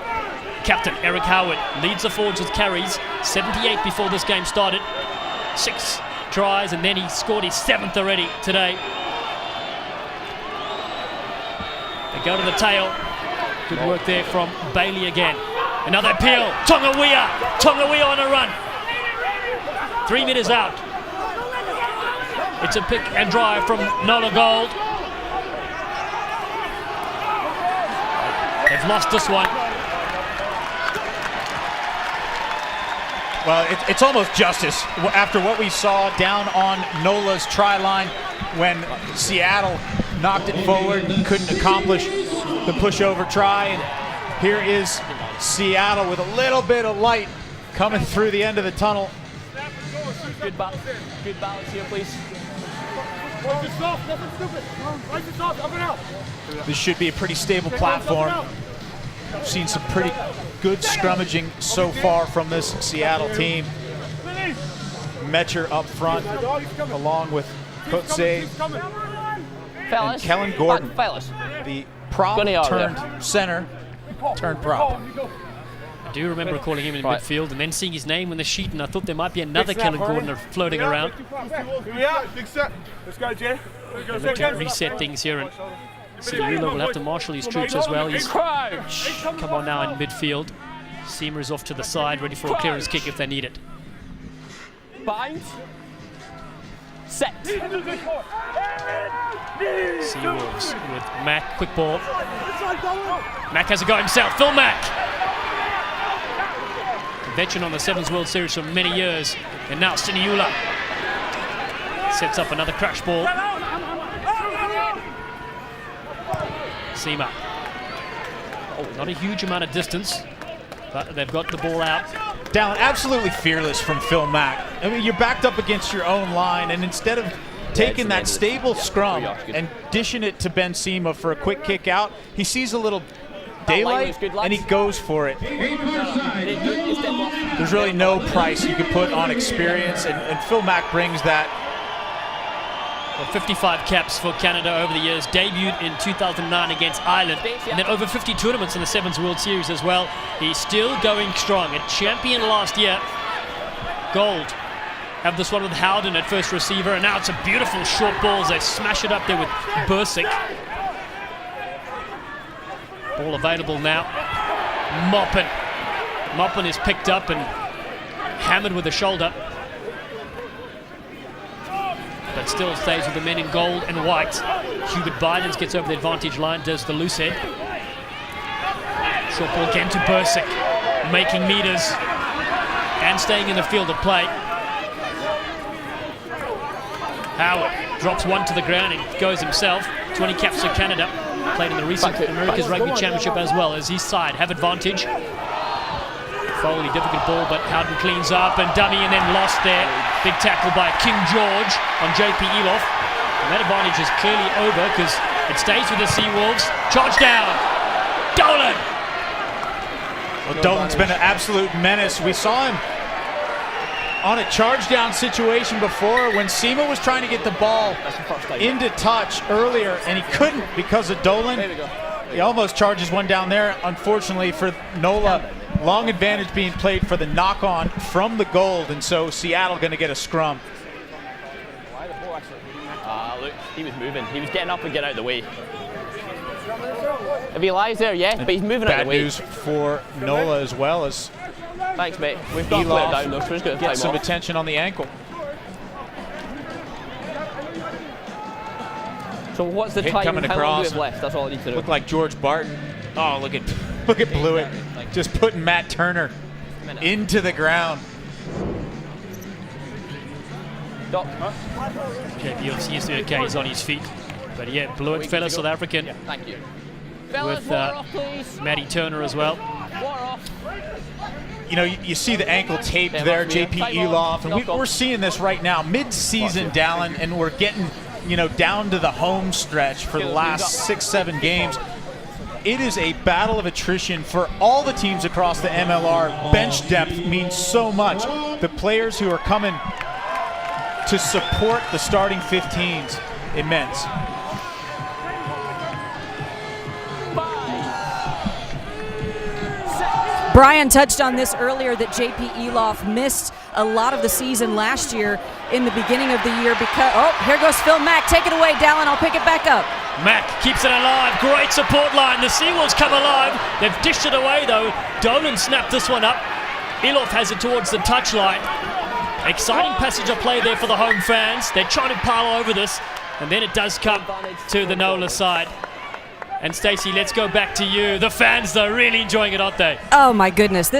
Captain Eric Howard leads the forwards with carries. 78 before this game started. 6 tries, and then he scored his 7th already today. They go to the tail. Good work there from Bailey again. Another appeal. Tonga-Wea on a run. 3 meters out. It's a pick and drive from NOLA Gold. They've lost this one. Well, it's almost justice after what we saw down on NOLA's try line when Seattle knocked it forward and couldn't accomplish the pushover try. And here is Seattle with a little bit of light coming through the end of the tunnel. Good balance here, please. This should be a pretty stable platform. We've seen some pretty good scrummaging so far from this Seattle team. Metcher up front, along with Kotze and Kellen Gordon, the prop turned center, turned prop. I do remember calling him in midfield and then seeing his name on the sheet, and I thought there might be another Kellen Gordon floating around. Big set. Let's go, Jay. Look to reset things here, and Siniula will have to marshal his troops as well. He's come on now in midfield. Seamer is off to the side, ready for a clearance kick if they need it. Bind. Set. Seawolves with Mack, quick ball. Mack has a go himself. Phil Mack. A veteran on the Sevens World Series for many years. And now Siniula sets up another crash ball. Seamer. Not a huge amount of distance, but they've got the ball out. Dallin, absolutely fearless from Phil Mack. I mean, you're backed up against your own line, and instead of taking that stable scrum and dishing it to Ben Seamer for a quick kick out, he sees a little daylight and he goes for it. There's really no price you could put on experience, and Phil Mack brings that. Well, 55 caps for Canada over the years, debuted in 2009 against Ireland, and then over 50 tournaments in the Sevens World Series as well. He's still going strong. A champion last year. Gold have this one with Howden at first receiver, and now it's a beautiful short ball as they smash it up there with Bursick. Ball available now. Moppin is picked up and hammered with the shoulder, but still stays with the men in gold and white. Hubert Bidens gets over the advantage line, does the loose head. Short ball again to Bursick, making meters. and staying in the field of play. Howard drops one to the ground and goes himself. 20 caps for Canada. Played in the recent America's Rugby Championship as well as his side have advantage. Foley, difficult ball, but Howden cleans up and dummy and then lost there. Big tackle by King George on JP Eloff. And that advantage is clearly over because it stays with the Seawolves. Charge down. Dolan. Well, Dolan's been an absolute menace. We saw him on a charge down situation before when Seema was trying to get the ball into touch earlier and he couldn't because of Dolan. He almost charges one down there. Unfortunately for NOLA, long advantage being played for the knock-on from the gold, and so Seattle going to get a scrum. Look, he was moving. He was getting up and getting out of the way. If he lies there, yes, but he's moving out of the way. Bad news for NOLA as well as thanks, mate. We've got to play it down though, so we're just going to get some attention on the ankle. So what's the Hit time? coming How across. long do we have left? That's all I need to know. Look like George Barton. Oh, look at Blewett just putting Matt Turner into the ground. Doc. JP seems to be okay, he's on his feet. But yeah, Blewett, fellow South African. Yeah, thank you. With Matty Turner as well. You know, you see the ankle taped there, JP Eloff, and we're seeing this right now, mid-season, Dallin, and we're getting, you know, down to the home stretch for the last 6-7 games. It is a battle of attrition for all the teams across the MLR. Bench depth means so much. The players who are coming to support the starting 15s, immense. Brian touched on this earlier that JP Eloff missed a lot of the season last year in the beginning of the year because, oh, here goes Phil Mack. Take it away, Dallin. I'll pick it back up. Mack keeps it alive. Great support line. The Seawolves come alive. They've dished it away, though. Dolan snapped this one up. Eloff has it towards the touchline. Exciting passage of play there for the home fans. They're trying to pile over this, and then it does come to the NOLA side. And Stacey, let's go back to you. The fans, though, really enjoying it, aren't they? Oh my goodness,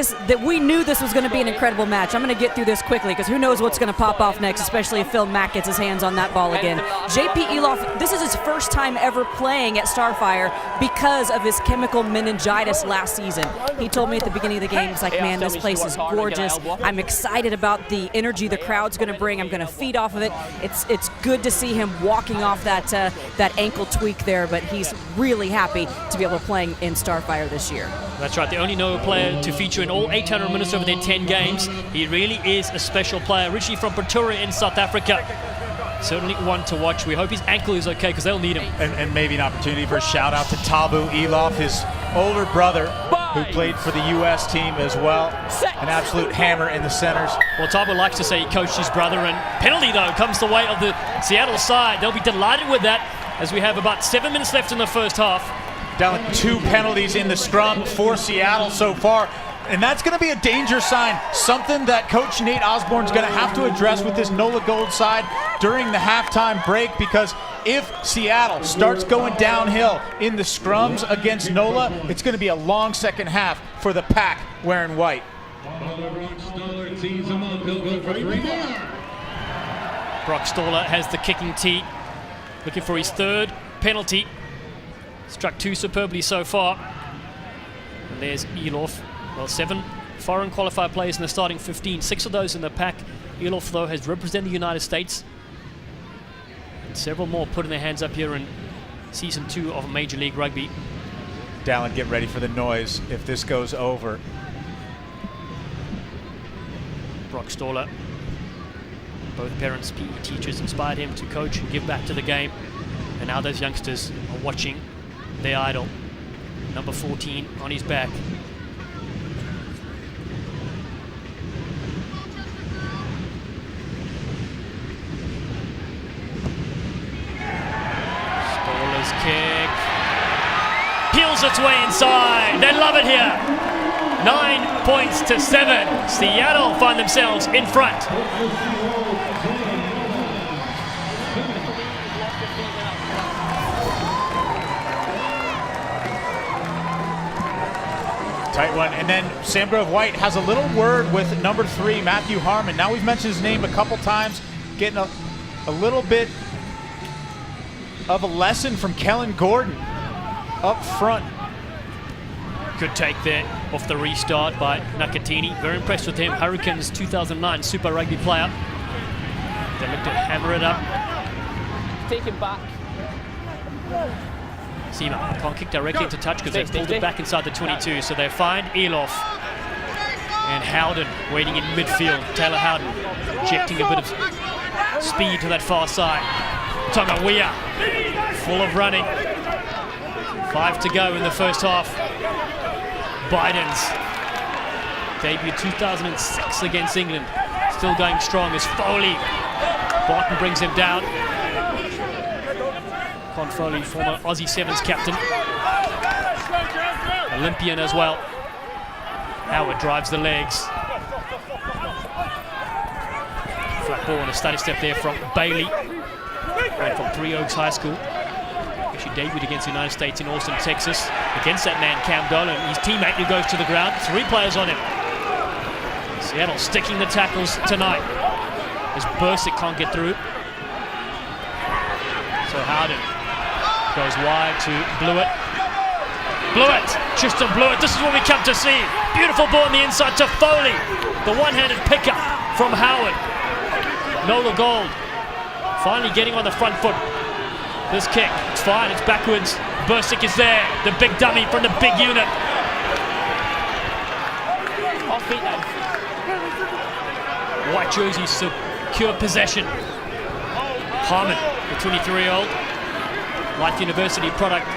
we knew this was going to be an incredible match. I'm going to get through this quickly because who knows what's going to pop off next, especially if Phil Mack gets his hands on that ball again. JP Eloff, this is his first time ever playing at Starfire because of his chemical meningitis last season. He told me at the beginning of the game, he's like, man, this place is gorgeous. I'm excited about the energy the crowd's going to bring. I'm going to feed off of it. It's good to see him walking off that ankle tweak there, but he's really happy to be able to play in Starfire this year. That's right, the only NOLA player to feature in all 800 minutes over their 10 games. He really is a special player, originally from Pretoria in South Africa. Certainly one to watch. We hope his ankle is okay because they'll need him. And maybe an opportunity for a shout out to Tabu Eloff, his older brother, who played for the U.S. team as well. An absolute hammer in the centers. Well, Tabu likes to say he coached his brother, and penalty, though, comes the way of the Seattle side. They'll be delighted with that as we have about 7 minutes left in the first half. Down 2 penalties in the scrum for Seattle so far. And that's going to be a danger sign, something that Coach Nate Osborne's going to have to address with this NOLA Gold side during the halftime break, because if Seattle starts going downhill in the scrums against NOLA, it's going to be a long second half for the pack wearing white. Brock Staller has the kicking tee, looking for his third penalty. Struck 2 superbly so far. And there's Eloff. Well, 7 foreign qualified players in the starting 15, 6 of those in the pack. Eloff, though, has represented the United States. And several more putting their hands up here in Season 2 of Major League Rugby. Dallin, get ready for the noise if this goes over. Brock Staller. Both parents, PE teachers, inspired him to coach and give back to the game. And now those youngsters are watching their idol, number 14, on his back. Staller's kick. Peels its way inside. They love it here. 9 points to 7. Seattle find themselves in front. Tight one. And then Sam Grove White has a little word with number 3, Matthew Harmon. Now we've mentioned his name a couple times, getting a little bit of a lesson from Kellen Gordon up front. Good take there off the restart by Nakatini. Very impressed with him. Hurricanes 2009 Super Rugby player. They look to hammer it up. Take it back. Seema can't kick directly into touch because they've pulled it back inside the 22. So they find Elof and Howden waiting in midfield. Taylor Howden injecting a bit of speed to that far side. Tonga-Wea full of running. 5 to go in the first half. Bidens debuted 2006 against England. Still going strong as Foley. Barton brings him down. Con Foley, former Aussie Sevens captain. Olympian as well. Howard drives the legs. Flat ball and a steady step there from Bailey. Right from Three Oaks High School. Actually debuted against the United States in Austin, Texas. Against that man, Cam Dolan. His teammate who goes to the ground. 3 players on him. Seattle sticking the tackles tonight. As Bursick can't get through. So Howden goes wide to Blewett. Blewett, Tristan Blewett, this is what we come to see. Beautiful ball on the inside to Foley. The one-handed pickup from Howard. NOLA Gold finally getting on the front foot. This kick, it's fine, it's backwards. Bursick is there, the big dummy from the big unit. Off beat now. White jersey, secure possession. Harmon, the 23-year-old, Life University product.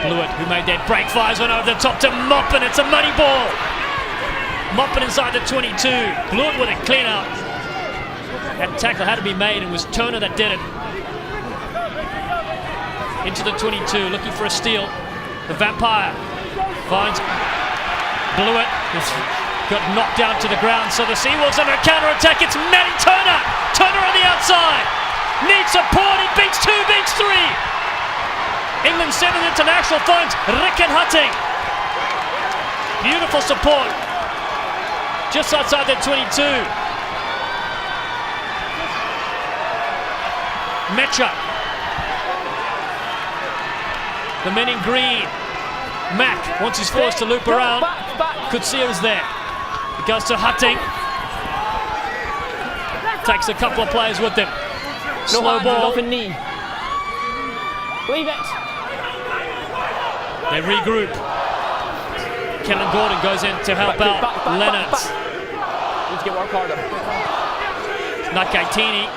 Blewett, who made that break, fires one over the top to Moppin. It's a money ball. Moppin inside the 22. Blewett with a clean out. That tackle had to be made, and it was Turner that did it. Into the 22, looking for a steal. The Vampire finds Blewett, who's got knocked down to the ground. So the Seawolves under a counter-attack. It's Matty Turner. Turner on the outside. Needs support. He beats 2, beats 3. England 7 international finds Rickard Hutting. Beautiful support. Just outside the 22. Mecha. The men in green. Mack, once he's forced to loop around. Kutsia is there. It goes to Hutting. Takes a couple of players with him. Slow ball. Off a knee. Leave it. They regroup. Kellen Gordon goes in to help out Leonard. Need to get work harder. Nakaitini.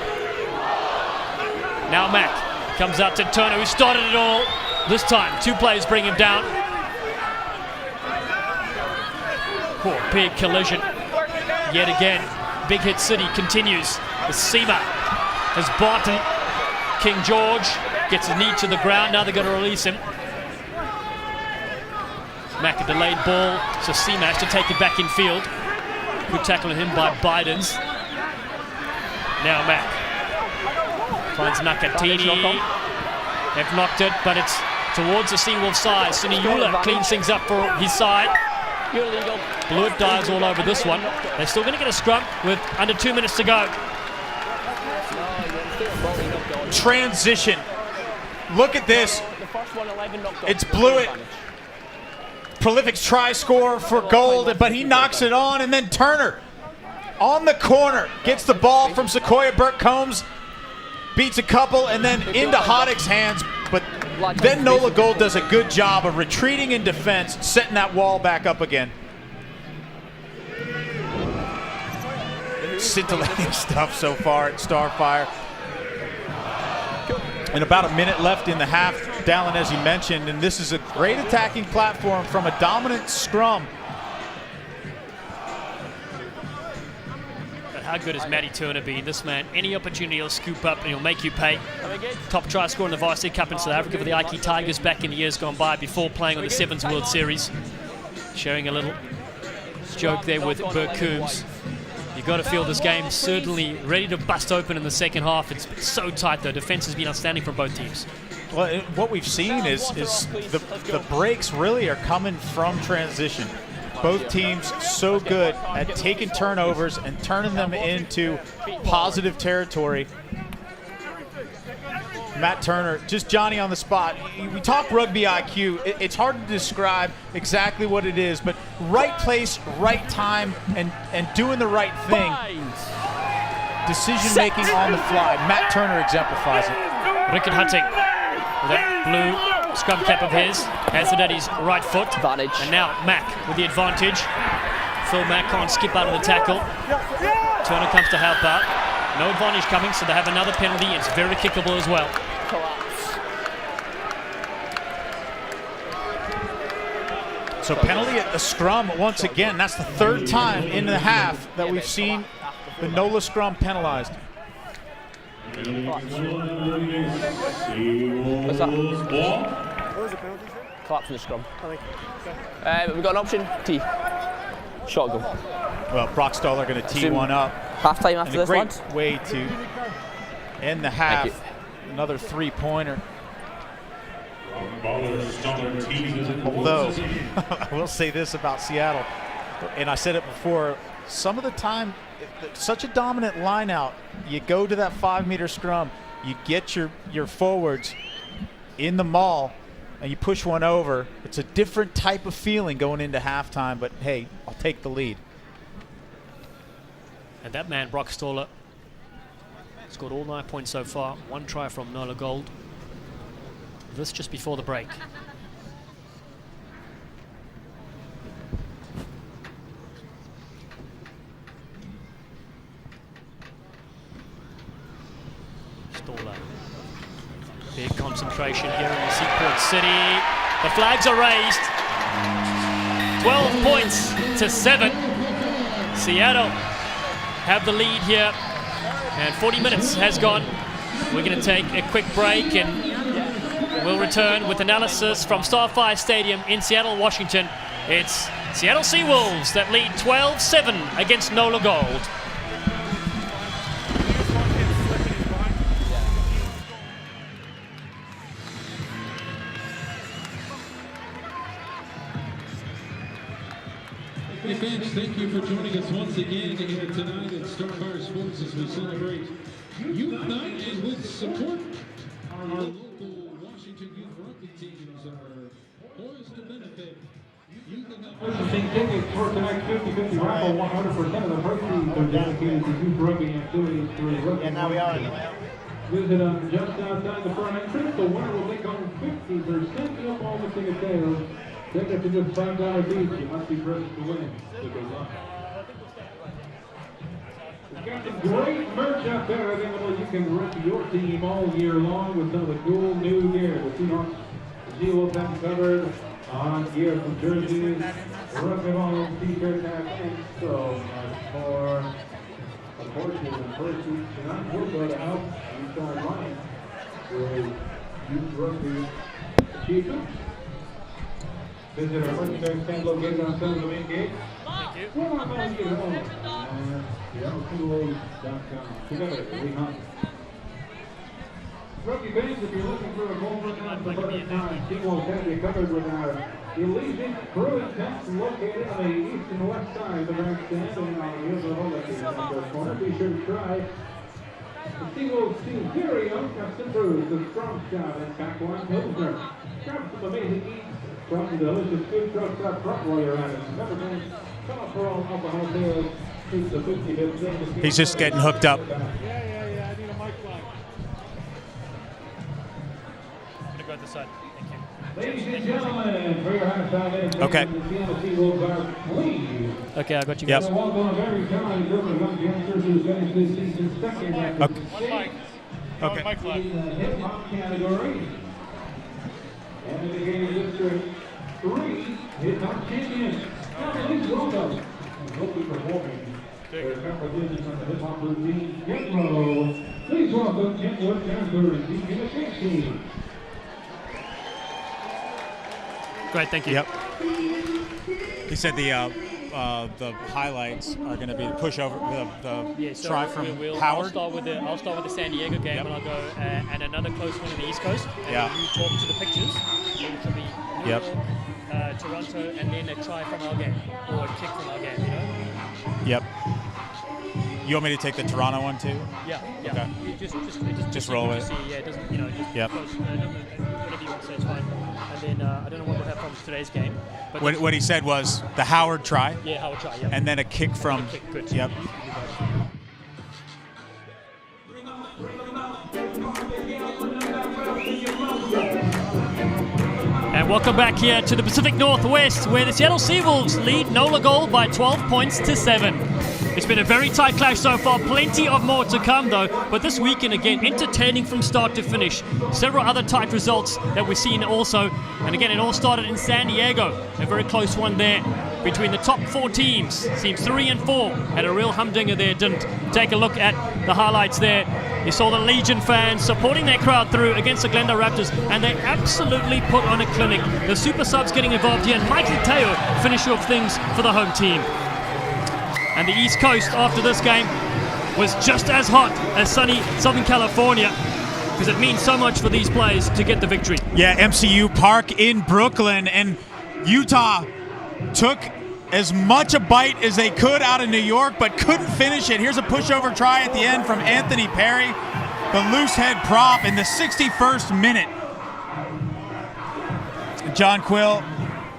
Now Mack comes out to Turner, who started it all. This time, 2 players bring him down. Poor big collision. Yet again, Big Hit City continues. The Seema has Barton. King George gets a knee to the ground. Now they've got to release him. Mack, a delayed ball, so Seema has to take it back in field. Good tackle on him by Bidens. Now Mack finds Nakatini. They've knocked it, but it's towards the Seawolves side. Siniula cleans things up for his side. Blewett dives all over this one. They're still going to get a scrum with under 2 minutes to go. Transition. Look at this. It's Blewett. Prolific try scorer for Gold, but he knocks it on, and then Turner on the corner gets the ball from Sequoia Burke-Combs, beats a couple, and then into Hoddick's hands, but then NOLA Gold does a good job of retreating in defense, setting that wall back up again. Scintillating stuff so far at Starfire. And about a minute left in the half, Dallin, as you mentioned, and this is a great attacking platform from a dominant scrum. But how good has Matty Turner been? This man, any opportunity he'll scoop up and he'll make you pay. Top try scorer in the Varsity Cup in South Africa for the Ike Tigers back in the years gone by before playing on the Sevens World Series. Sharing a little joke there with Burke-Combs. You've got to feel this game certainly ready to bust open in the second half. It's so tight though. Defense has been outstanding from both teams. Well, what we've seen is the breaks really are coming from transition. Both teams so good at taking turnovers and turning them into positive territory. Matt Turner, just Johnny on the spot. We talk rugby IQ. It's hard to describe exactly what it is, but right place, right time, and doing the right thing. Decision making on the fly. Matt Turner exemplifies it. Rickard Hutting with that blue scrum cap of his has it at his right foot. Advantage. And now Mack with the advantage. Phil Mack can't skip out of the tackle. Turner comes to help out. No advantage coming, so they have another penalty. It's very kickable as well. Collapse. So penalty at the scrum once again. That's the third time in the half that we've seen the NOLA scrum penalized. What's that? Collapse in the scrum. We've got an option. T. Shotgun. Well, Brockstall are going to tee one up. Half time after And this, a lads. great way to end the half. Another three-pointer. Although, I will say this about Seattle, and I said it before, some of the time, such a dominant line out, you go to that 5-meter scrum, you get your forwards in the maul, and you push one over. It's a different type of feeling going into halftime, but hey, I'll take the lead. And that man, Brock Stoller, scored all 9 points so far. 1 try from NOLA Gold. This just before the break. Stoller. Big concentration here in Seaport City. The flags are raised. 12 points to 7. Seattle have the lead here, and 40 minutes has gone. We're going to take a quick break and we'll return with analysis from Starfire Stadium in Seattle, Washington. It's Seattle Seawolves that lead 12-7 against NOLA Gold. Hey fans, thank you for joining us once again here tonight at Starfire Sports as we celebrate Unite and with support. Our local Washington youth rugby teams are poised to benefit. Purchasing tickets for tonight's 50-50 raffle, 100% of the proceeds are dedicated to youth rugby activities through rugby. And now we are. Visit them just outside the front entrance. The winner will take home 50% of all the ticket sales. Tickets are just $5 each. You must be present to win. So good luck. We've got some great merch out there available. You can rep your team all year long with some of the cool new gear. The Seahawks, the Seawolves have covered on gear from jerseys, rugby balls, t-shirts, hats, and so much more. Of course, the first week tonight will go to help Eastside Lions with youth rugby achievements. Visit our merchandise stand located on San Domingue Gate. Thank you. We're not going to get home. And SeattleSeawolves.com. Together, we hunt. Rugby fans, if you're looking for a gold run for the first time, Seawolves has you covered with our Elysian Brewing Tents located on the east and west side of the grandstand and on the other Holiday corner. Be sure to try the Seawolves Team Very Young Custom Brews, the Strong Shot and Backwine Pilsner. Grab some amazing eats from the delicious food trucks up front while you're at it. Remember, fans, come up for all alcohol sales. He's just getting hooked up. I need a mic flag. I'm going to go at the side. Thank you. Ladies and gentlemen, for your halftime entertainment, Okay. the Seattle Seawolves are pleased. Okay, I got you Yep. guys. To welcome a very talented group of young youngsters who finished this season second at the Okay. state Okay. Mic flag. in the hip-hop category. And in the game district 3, hip-hop champions. Now, please welcome, and will be performing their compositions on the hip-hop routine, Kentro. Please welcome Kentwood Jasper and Deacon Team. Great, thank you. Yep. He said the highlights are going to be the pushover, the try from Howard. I'll start with the San Diego game, and I'll go and another close one in the East Coast. And then you talk to the pictures, which will be New York, Toronto, and then a try from our game or a kick from our game. You know? Yep. You want me to take the Toronto one too? Yeah. Okay. Just roll with it. Yeah, it doesn't. You know, just close, whatever you want to say is fine. And then I don't know what we'll have from today's game. But what he said was the Howard try. Yeah, Howard try. Yeah. And then a kick from. Good. Yep. And welcome back here to the Pacific Northwest, where the Seattle Seawolves lead NOLA Gold by 12 points to 7. It's been a very tight clash so far, plenty of more to come though, but this weekend again, entertaining from start to finish. Several other tight results that we've seen also, and again, it all started in San Diego, a very close one there between the top 4 teams. Teams 3 and 4 had a real humdinger there, didn't. Take a look at the highlights there. You saw the Legion fans supporting their crowd through against the Glendale Raptors, and they absolutely put on a clinic. The super subs getting involved here, and Mike Teo finishing off things for the home team. And the East Coast after this game was just as hot as sunny Southern California, because it means so much for these players to get the victory. Yeah, MCU Park in Brooklyn, and Utah took as much a bite as they could out of New York, but couldn't finish it. Here's a pushover try at the end from Anthony Perry, the loose head prop in the 61st minute. John Quill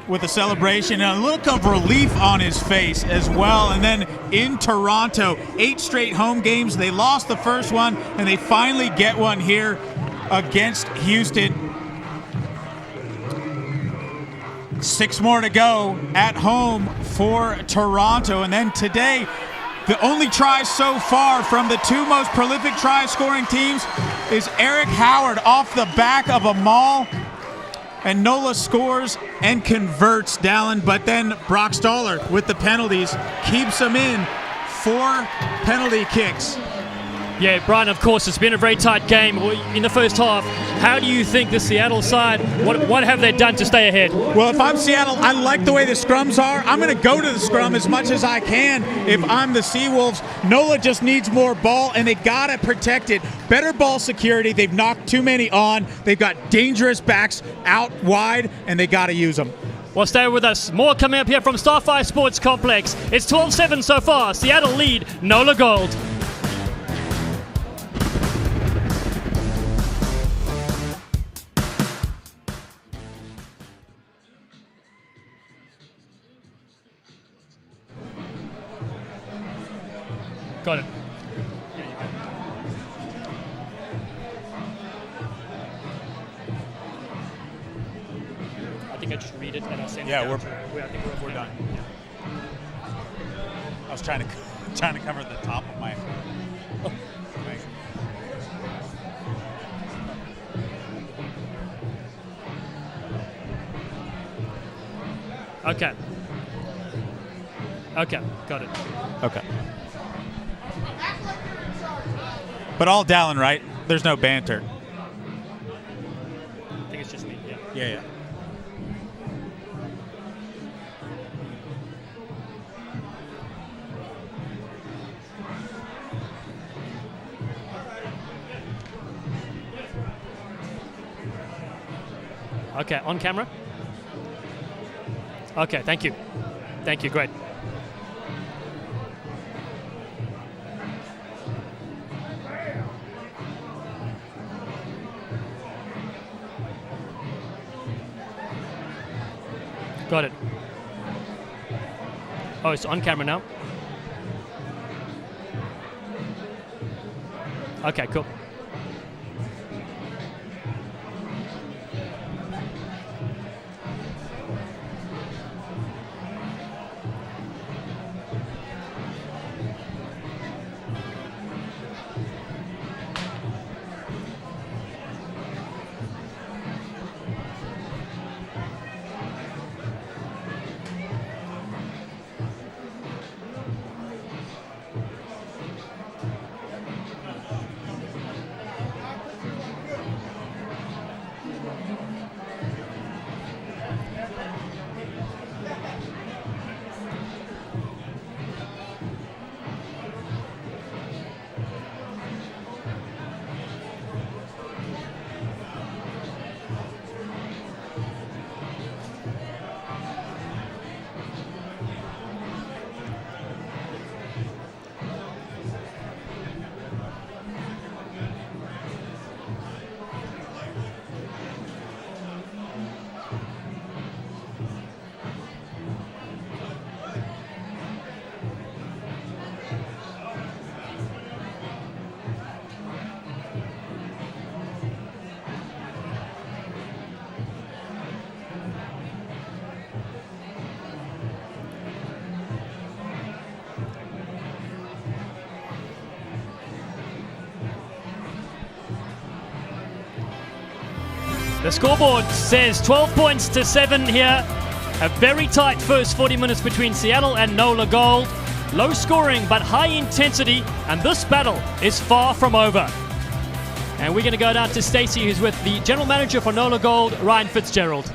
with a celebration and a look of relief on his face as well. And then in Toronto, 8 straight home games. They lost the first one, and they finally get one here against Houston. 6 more to go at home for Toronto. And then today, the only try so far from the 2 most prolific try-scoring teams is Eric Howard off the back of a maul. And NOLA scores and converts, Dallin, but then Brock Stoller with the penalties keeps them in 4 penalty kicks. Yeah, Brian, of course, it's been a very tight game in the first half. How do you think the Seattle side, what have they done to stay ahead? Well, if I'm Seattle, I like the way the scrums are. I'm going to go to the scrum as much as I can if I'm the Seawolves. NOLA just needs more ball, and they got to protect it. Better ball security. They've knocked too many on. They've got dangerous backs out wide, and they got to use them. Well, stay with us. More coming up here from Starfire Sports Complex. It's 12-7 so far. Seattle lead NOLA Gold. Got it. I think I just read it and I'll send it down. I think we're done. Yeah. I was trying to cover the top of my. Okay. Okay, got it. Okay. But all Dallin, right? There's no banter. I think it's just me, yeah. Yeah. Okay, on camera? Okay, thank you. Thank you, great. Got it. Oh, it's on camera now. Okay, cool. The scoreboard says 12 points to 7 here. A very tight first 40 minutes between Seattle and NOLA Gold. Low scoring but high intensity, and this battle is far from over. And we're going to go down to Stacey, who's with the general manager for NOLA Gold, Ryan Fitzgerald.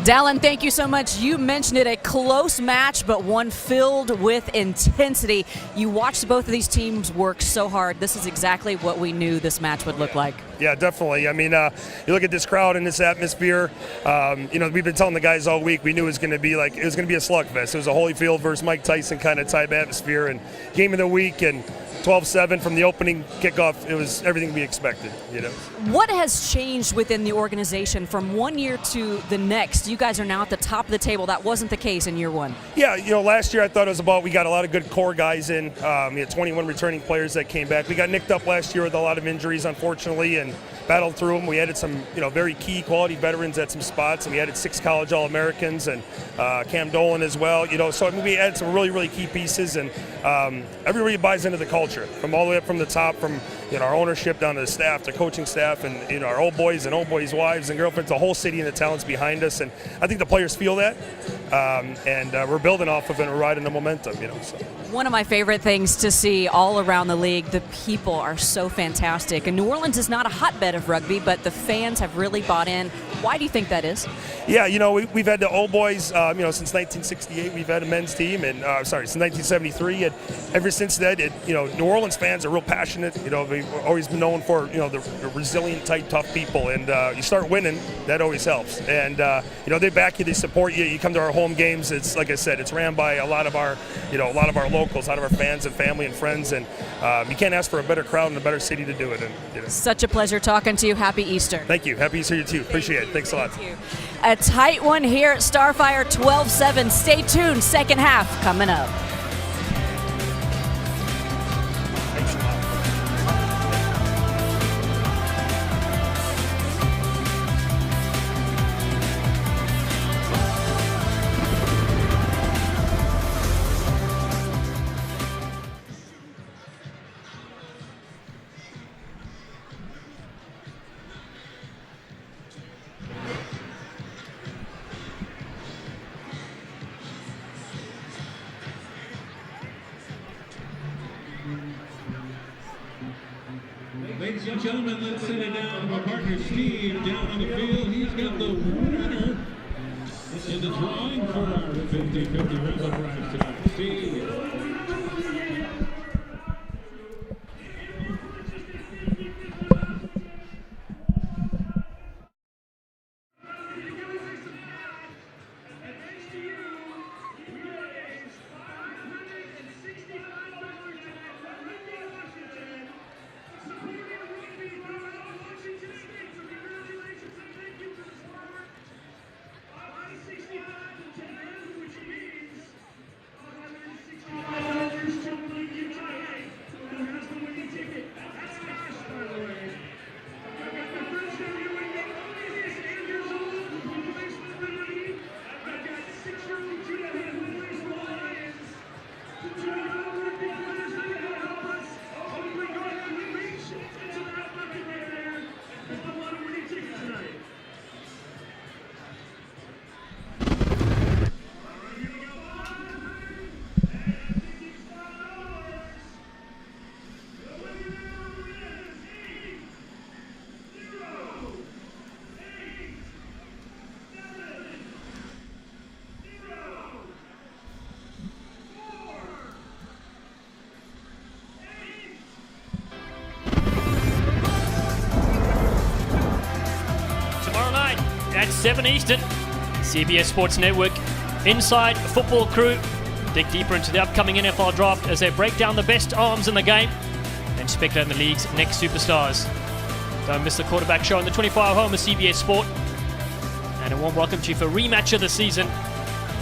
Dallin, thank you so much. You mentioned it, a close match, but one filled with intensity. You watched both of these teams work so hard. This is exactly what we knew this match would look like. Yeah, definitely. I mean, you look at this crowd and this atmosphere. We've been telling the guys all week we knew it was going to be a slugfest. It was a Holyfield versus Mike Tyson kind of type atmosphere, and game of the week, and 12-7 from the opening kickoff. It was everything we expected. What has changed within the organization from one year to the next? You guys are now at the top of the table. That wasn't the case in year one. Yeah, last year I thought it was we got a lot of good core guys in. We had 21 returning players that came back. We got nicked up last year with a lot of injuries, unfortunately, and battled through them. We added some, very key quality veterans at some spots, and we added 6 college All-Americans and Cam Dolan as well. So we added some really, really key pieces, and everybody buys into the culture from all the way up from the top, from our ownership down to the staff, the coaching staff, and our old boys wives and girlfriends, the whole city and the talents behind us. And I think the players feel that, and we're building off of it and we're riding the momentum. So. One of my favorite things to see all around the league, the people are so fantastic. And New Orleans is not a hotbed of rugby, but the fans have really bought in. Why do you think that is? Yeah, we've had the old boys, since 1968. We've had a men's team, and since 1973, and ever since then, New Orleans fans are real passionate. We've always been known for the resilient type, tough people, and you start winning, that always helps. And they back you, they support you. You come to our home games. It's like I said, it's ran by a lot of our locals, a lot of our fans and family and friends, and you can't ask for a better crowd and a better city to do it in. Such a pleasure talking to you. Happy Easter. Thank you. Happy Easter to you too. Appreciate it. Thanks a lot. Thank you. A tight one here at Starfire, 12-7. Stay tuned. Second half coming up. Ladies and gentlemen, let's send it down to my partner Steve down on the field. He's got the winner in the drawing for our 50-50 Rebel prize tonight. Steve. At 7 Eastern, CBS Sports Network, Inside Football Crew dig deeper into the upcoming NFL draft as they break down the best arms in the game and speculate on the league's next superstars. Don't miss the quarterback show on the 24-hour home of CBS Sport. And a warm welcome to you for rematch of the season.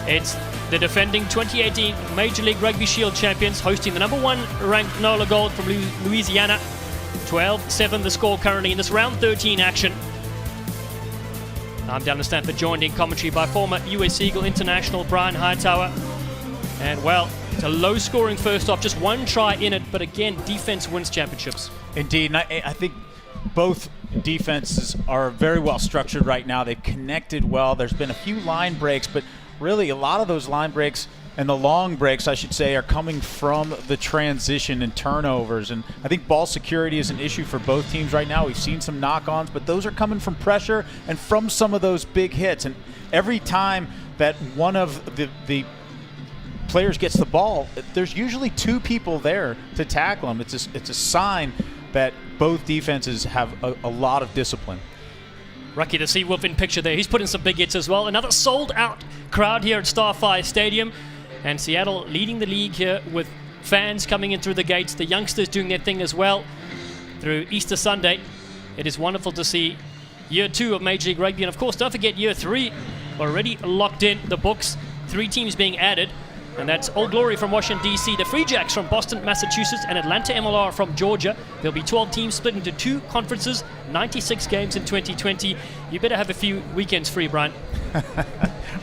It's the defending 2018 Major League Rugby Shield champions hosting the #1 ranked NOLA Gold from Louisiana. 12-7 the score currently in this round 13 action. I'm Dallin Stanford, joined in commentary by former US Eagle international Brian Hightower. And well, it's a low-scoring first off, just one try in it, but again, defense wins championships. Indeed, and I think both defenses are very well structured right now. They've connected well. There's been a few line breaks, but really a lot of those line breaks and the long breaks, I should say, are coming from the transition and turnovers. And I think ball security is an issue for both teams right now. We've seen some knock-ons, but those are coming from pressure and from some of those big hits. And every time that one of the players gets the ball, there's usually two people there to tackle them. It's a sign that both defenses have a lot of discipline. Lucky to see Wolf in picture there. He's put in some big hits as well. Another sold-out crowd here at Starfire Stadium. And Seattle leading the league here with fans coming in through the gates. The youngsters doing their thing as well through Easter Sunday. It is wonderful to see year 2 of Major League Rugby. And of course, don't forget year 3 already locked in the books. 3 teams being added. And that's Old Glory from Washington, D.C., the Free Jacks from Boston, Massachusetts, and Atlanta MLR from Georgia. There'll be 12 teams split into 2 conferences, 96 games in 2020. You better have a few weekends free, Brian.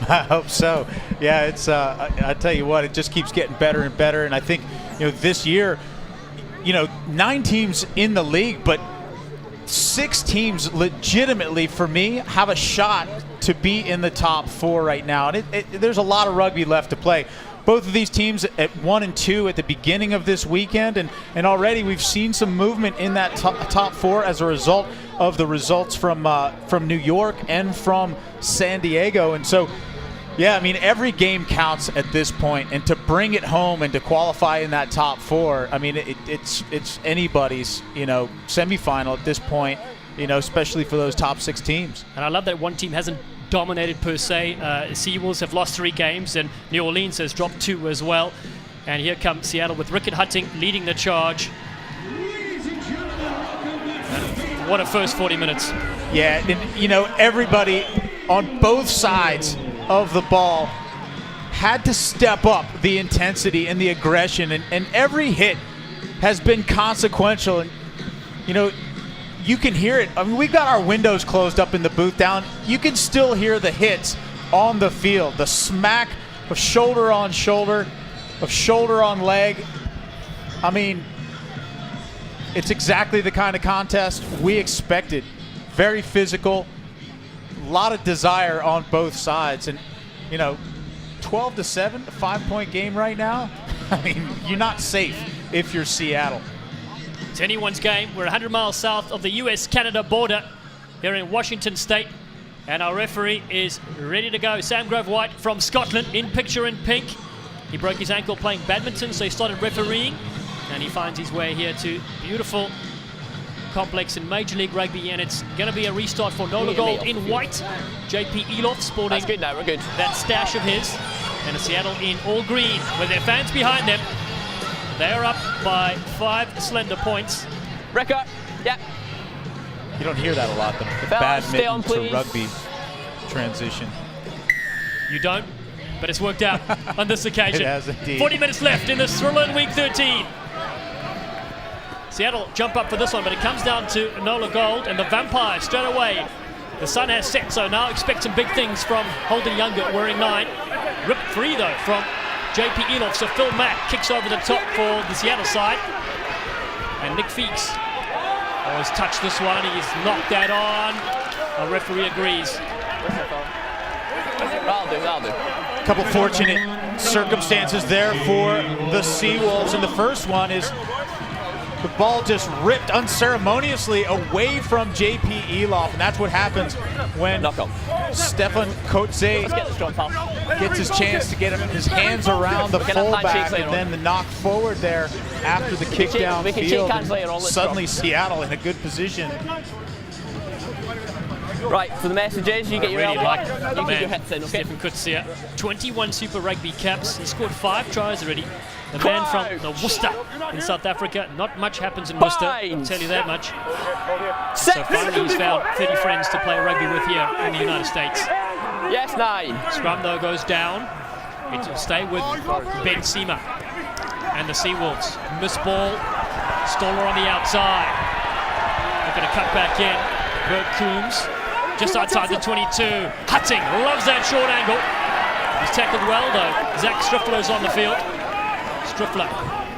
I hope so. Yeah, it's. I tell you what, it just keeps getting better and better. And I think, this year, 9 teams in the league, but 6 teams legitimately, for me, have a shot to be in the top 4 right now. And there's a lot of rugby left to play. Both of these teams at 1 and 2 at the beginning of this weekend, and already we've seen some movement in that top 4 as a result of the results from New York and from San Diego. And so, yeah, I mean, every game counts at this point, and to bring it home and to qualify in that top 4, I mean, it's anybody's semifinal at this point, especially for those top 6 teams. And I love that one team hasn't dominated per se. Seawolves have lost 3 games, and New Orleans has dropped 2 as well. And here comes Seattle with Rickard Hutting leading the charge. What a first 40 minutes. Yeah, and everybody on both sides of the ball had to step up the intensity and the aggression, and every hit has been consequential. And you can hear it. I mean, we've got our windows closed up in the booth down. You can still hear the hits on the field. The smack of shoulder on shoulder, of shoulder on leg. I mean, it's exactly the kind of contest we expected. Very physical, a lot of desire on both sides. And, 12-7, a 5-point game right now. I mean, you're not safe if you're Seattle. It's anyone's game. We're 100 miles south of the US-Canada border here in Washington State. And our referee is ready to go. Sam Grove-White from Scotland in picture in pink. He broke his ankle playing badminton, so he started refereeing. And he finds his way here to beautiful complex in Major League Rugby. And it's going to be a restart for NOLA Gold in white. JP Eloff sporting That's good now, we're good. That stash of his. And Seattle in all green with their fans behind them. They're up by 5 slender points. Ricker, yeah. You don't hear that a lot, the badminton to rugby transition. You don't, but it's worked out on this occasion. It has indeed. 40 minutes left in this thriller in week 13. Seattle jump up for this one, but it comes down to NOLA Gold and the Vampires straight away. The sun has set, so now expect some big things from Holden Younger wearing 9. Ripped free though from JP Eloff, so Phil Mack kicks over the top for the Seattle side. And Nick Feeks has touched this one, he's knocked that on. A referee agrees. That'll do. A couple fortunate circumstances there for the Seawolves, and the first one is the ball just ripped unceremoniously away from JP Eloff, and that's what happens when Stefan Kotze gets his chance to get his hands around the fullback, and then the knock forward there after the kick down field. Suddenly Seattle in a good position. Right, for the messages, you get your elbow back, you keep your hits in, okay? Stefan Kutsia, 21 Super Rugby caps. He scored 5 tries already. The man from the Worcester in South Africa. Not much happens in Worcester, I'll tell you that much. So finally he's found 30 friends to play rugby with here in the United States. Yes, 9. Scrum though goes down. It will stay with Ben Seema and the Seawolves. Miss ball, Stoller on the outside. They're going to cut back in. Bert Coombs just outside the 22. Hutting loves that short angle. He's tackled well though. Zach Striffler's on the field. Striffler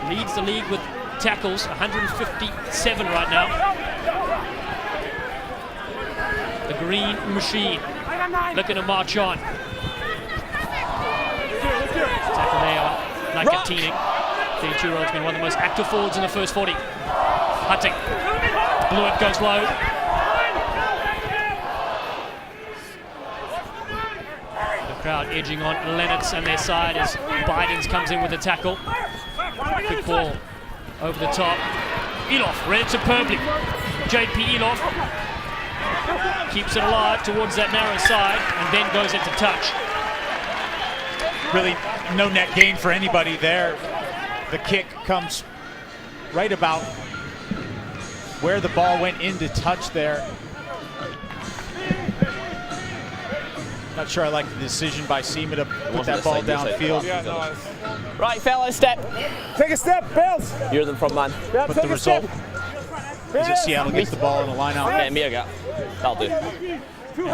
leads the league with tackles, 157 right now. The green machine looking to march on. Tackle there on Nakatini. 32-year-old's been one of the most active forwards in the first 40. Hutting. Blewett goes low. The crowd edging on Lennox and their side as Bidens comes in with a tackle. Quick ball over the top. Eloff read it superbly. JP Eloff keeps it alive towards that narrow side and then goes into touch. Really no net gain for anybody there. The kick comes right about where the ball went into touch there. Not sure I like the decision by Seema to put that ball downfield. Right, fellas, step. Take a step, Bills. You're the front man. Yeah, But the result is that Seattle gets the ball in the line out. Yeah, me again. That'll do. And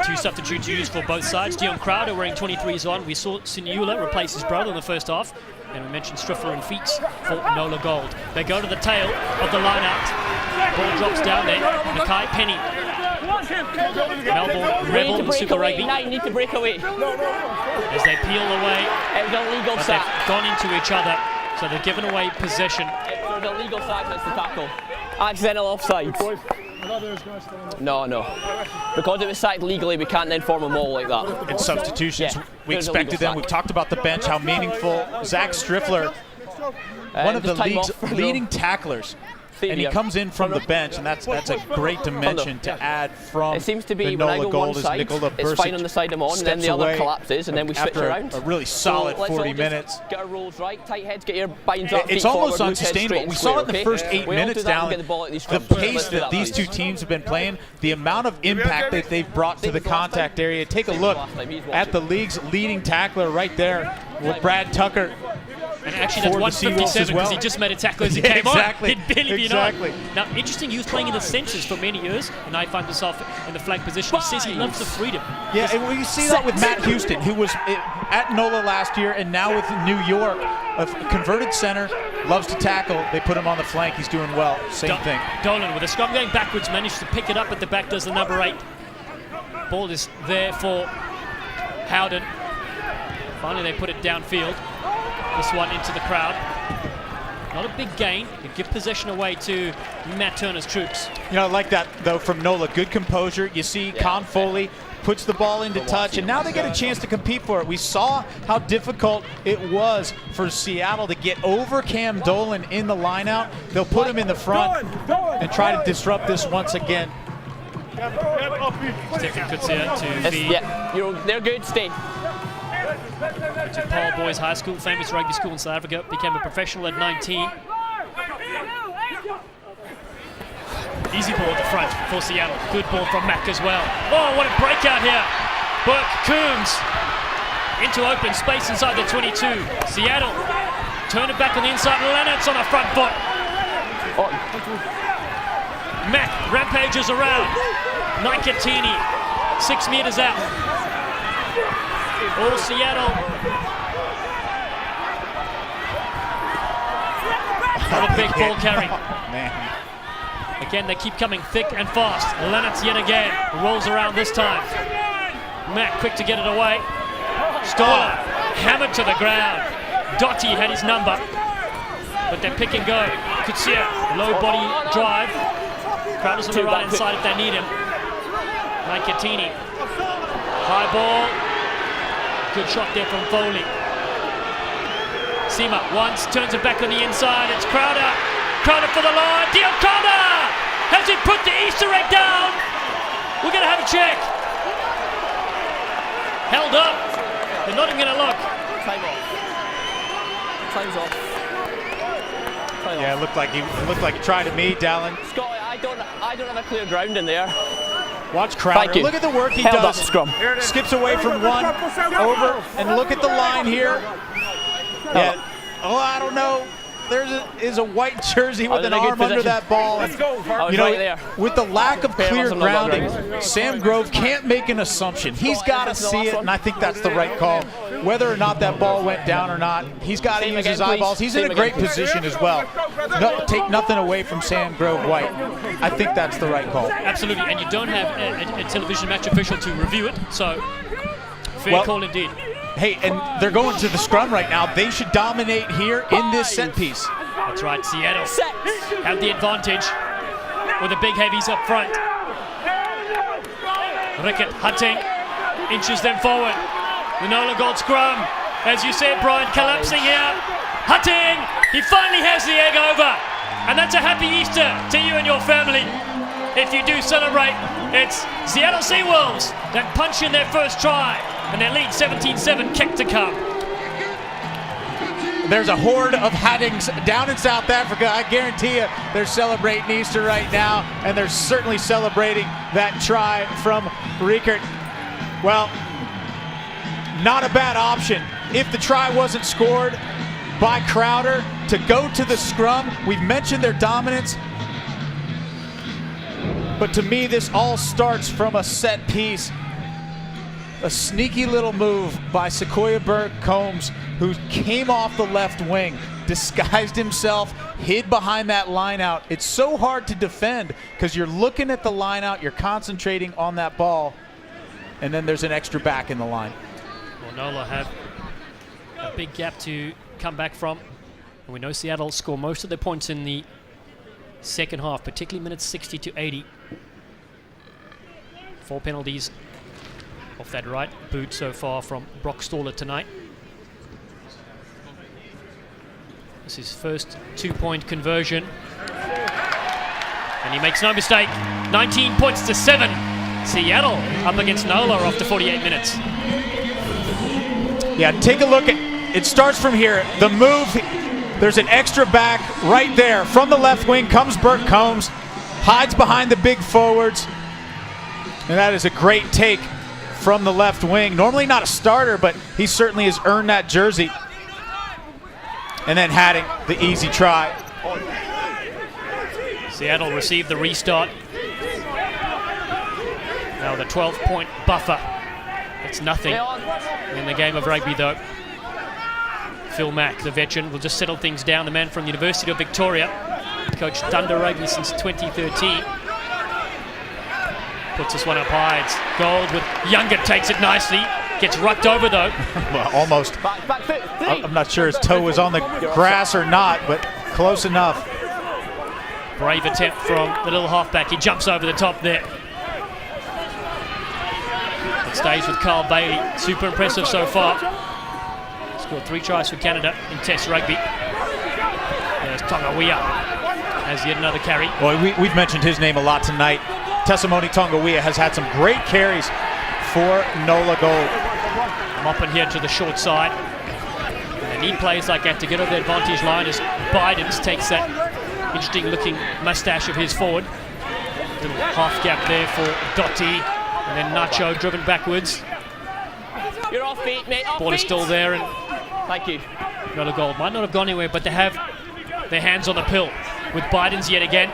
two substitutes used for both sides. Dion Crowder wearing 23s on. We saw Siniula replace his brother in the first half. And we mentioned Striffler and Feets for NOLA Gold. They go to the tail of the line out. Ball drops down there. Mackay Penny. Melbourne Rebel in Super Rugby. Now you need to break away. As they peel away. It was a legal But sack. they've gone into each other. So they've given away possession. It was a legal sack, that's the tackle. Accidental offside. No. Because it was sacked legally, we can't then form a maul like that. And substitutions, Yeah, we there's a expected legal them. sack. We've talked about the bench, how meaningful. Zach Striffler, one of the just time league's off for leading tacklers. And he comes in from the bench, and that's a great dimension to add from It seems to be the when I NOLA go Gold one as side, Nikola it's fine on the side I'm on, and then the other collapses, and then we switch after around. a really solid So let's 40 all just minutes. Get our rolls right, tight heads, get your binds up, It's feet almost forward, loose head unsustainable. straight and We saw it in the square, first okay? 8 We all minutes do that and down. get the ball at these The scrums. pace Let's do that that, these two please. teams have been playing, the amount of impact that they've brought to the contact area. Take a look at the league's leading tackler right there with Brad Tucker. And actually that's For the 157 Seawolves as because well. he just made a tackle as he Yeah, came exactly. on. He'd barely been Exactly. on. Now, interesting, he was playing in the centres for many years, and now he finds himself in the flank position. He says he loves the freedom. Yeah, and we see that with Matt Houston, who was at NOLA last year and now with New York, a converted center, loves to tackle. They put him on the flank. He's doing well. Same thing. Dolan with a scrum going backwards, managed to pick it up at the back, does the number 8. Ball is there for Howden. Finally, they put it downfield. This one into the crowd. Not a big gain. They give possession away to Matt Turner's troops. You know, I like that, though, from NOLA. Good composure. You see Con Foley puts the ball into touch, and now they get a chance to compete for it. We saw how difficult it was for Seattle to get over Cam Dolan in the lineout. They'll put him in the front and try to disrupt this once again. Stephen Kutsia to feed. Yeah, they're good, stay. To Paul Boys High School, famous rugby school in South Africa, became a professional at 19. Easy ball at the front for Seattle. Good ball from Mack as well. Oh, what a breakout here. Burke Coombs into open space inside the 22. Seattle turn it back on the inside. Lennox on the front foot. Mack rampages around. Nakatini 6 meters out. All Seattle. Not a big ball carry. Man. Again, they keep coming thick and fast. Lennox yet again rolls around this time. Mack quick to get it away. Stoller hammered to the ground. Dottie had his number, but they're pick and go. Kutsia, low body drive. Crowders on the right hand side if they need him. Nakatini. High ball. Good shot there from Foley. Seema once, turns it back on the inside. It's Crowder. Crowder for the line. Dion Crowder! Has he put the Easter egg down? We're going to have a check. Held up. They're not even going to look. Time off. Time's off. Yeah, it looked like he tried to me, Dallin. Scott, I don't have a clear ground in there. Watch Crowder. Look at the work he Held does. up scrum. Skips away from one, over, and look at the line here. Yeah. Oh, I don't know. There is a white jersey with an arm under that ball. And, you know, with the lack of clear grounding, Sam Grove can't make an assumption. He's got to see it, and I think that's the right call. Whether or not that ball went down or not, he's got to use his eyeballs. He's in a great position as well. take nothing away from Sam Grove White. I think that's the right call. Absolutely, and you don't have a television match official to review it, so fair call indeed. Hey, and they're going to the scrum right now. They should dominate here in this set piece. That's right, Seattle have the advantage with the big heavies up front. Rickett Hutting inches them forward. The NOLA Gold scrum, as you said, Brian, collapsing here. Hutting, he finally has the egg over. And that's a happy Easter to you and your family. If you do celebrate, it's Seattle Seawolves that punch in their first try. And they lead 17-7, kick to come. There's a horde of Hattings down in South Africa. I guarantee you they're celebrating Easter right now, and they're certainly celebrating that try from Rickert. Well, not a bad option. If the try wasn't scored by Crowder, to go to the scrum. We've mentioned their dominance, but to me this all starts from a set piece. A sneaky little move by Sequoia Burke Combs, who came off the left wing, disguised himself, hid behind that line out. It's so hard to defend because you're looking at the line out, you're concentrating on that ball, and then there's an extra back in the line. Well, NOLA have a big gap to come back from. And we know Seattle score most of their points in the second half, particularly minutes 60 to 80. 4 penalties off that right boot so far from Brock Staller tonight. This is his first 2-point conversion. And he makes no mistake. 19 points to 7. Seattle up against NOLA after 48 minutes. Yeah, take a look at it. Starts from here. The move, there's an extra back right there. From the left wing comes Burke Combs, hides behind the big forwards. And that is a great take from the left wing. Normally not a starter, but he certainly has earned that jersey. And then Hatting, the easy try. Seattle received the restart. Now the 12-point buffer. It's nothing in the game of rugby, though. Phil Mack, the veteran, will just settle things down. The man from the University of Victoria, coached Thunder Rugby since 2013. Puts this one up high. It's Gold with Younger, takes it nicely. Gets rucked over, though. Well, almost. Back foot, three. I'm not sure his toe was on the grass or not, but close enough. Brave attempt from the little halfback. He jumps over the top there. It stays with Carl Bailey. Super impressive so far. Scored 3 tries for Canada in Test rugby. There's Tongawea has yet another carry. Well, we've mentioned his name a lot tonight. Tessamoni Tongawea has had some great carries for NOLA Gold. Mopping here to the short side. And they need players like that to get over the advantage line as Bidens takes that interesting looking mustache of his forward. Little half gap there for Dotti. And then Nacho driven backwards. You're off feet, mate. Off Ball is feet. still there, and Thank you. NOLA Gold might not have gone anywhere, but they have their hands on the pill with Bidens yet again.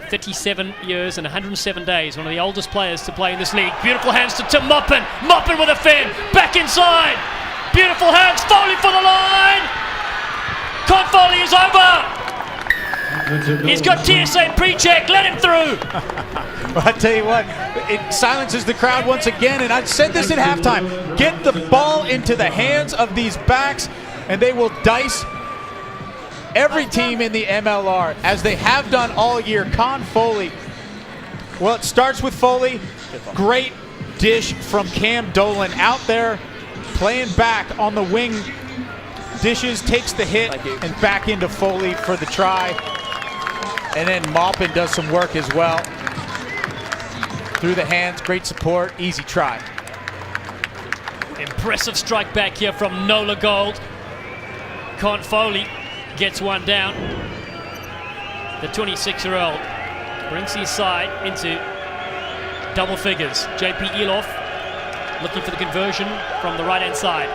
37 years and 107 days, one of the oldest players to play in this league. Beautiful hands to Tim Moppin. Moppin with a fin, back inside. Beautiful hands, Foley for the line. Con Foley is over. He's got TSA pre-check, let him through. Well, I tell you what, it silences the crowd once again, and I said this at halftime. Get the ball into the hands of these backs, and they will dice every team in the MLR, as they have done all year. Con Foley, well, it starts with Foley. Great dish from Cam Dolan out there, playing back on the wing. Dishes, takes the hit, and back into Foley for the try. And then Maupin does some work as well. Through the hands, great support, easy try. Impressive strike back here from NOLA Gold. Con Foley gets one down. The 26-year-old brings his side into double figures. JP Eloff looking for the conversion from the right-hand side.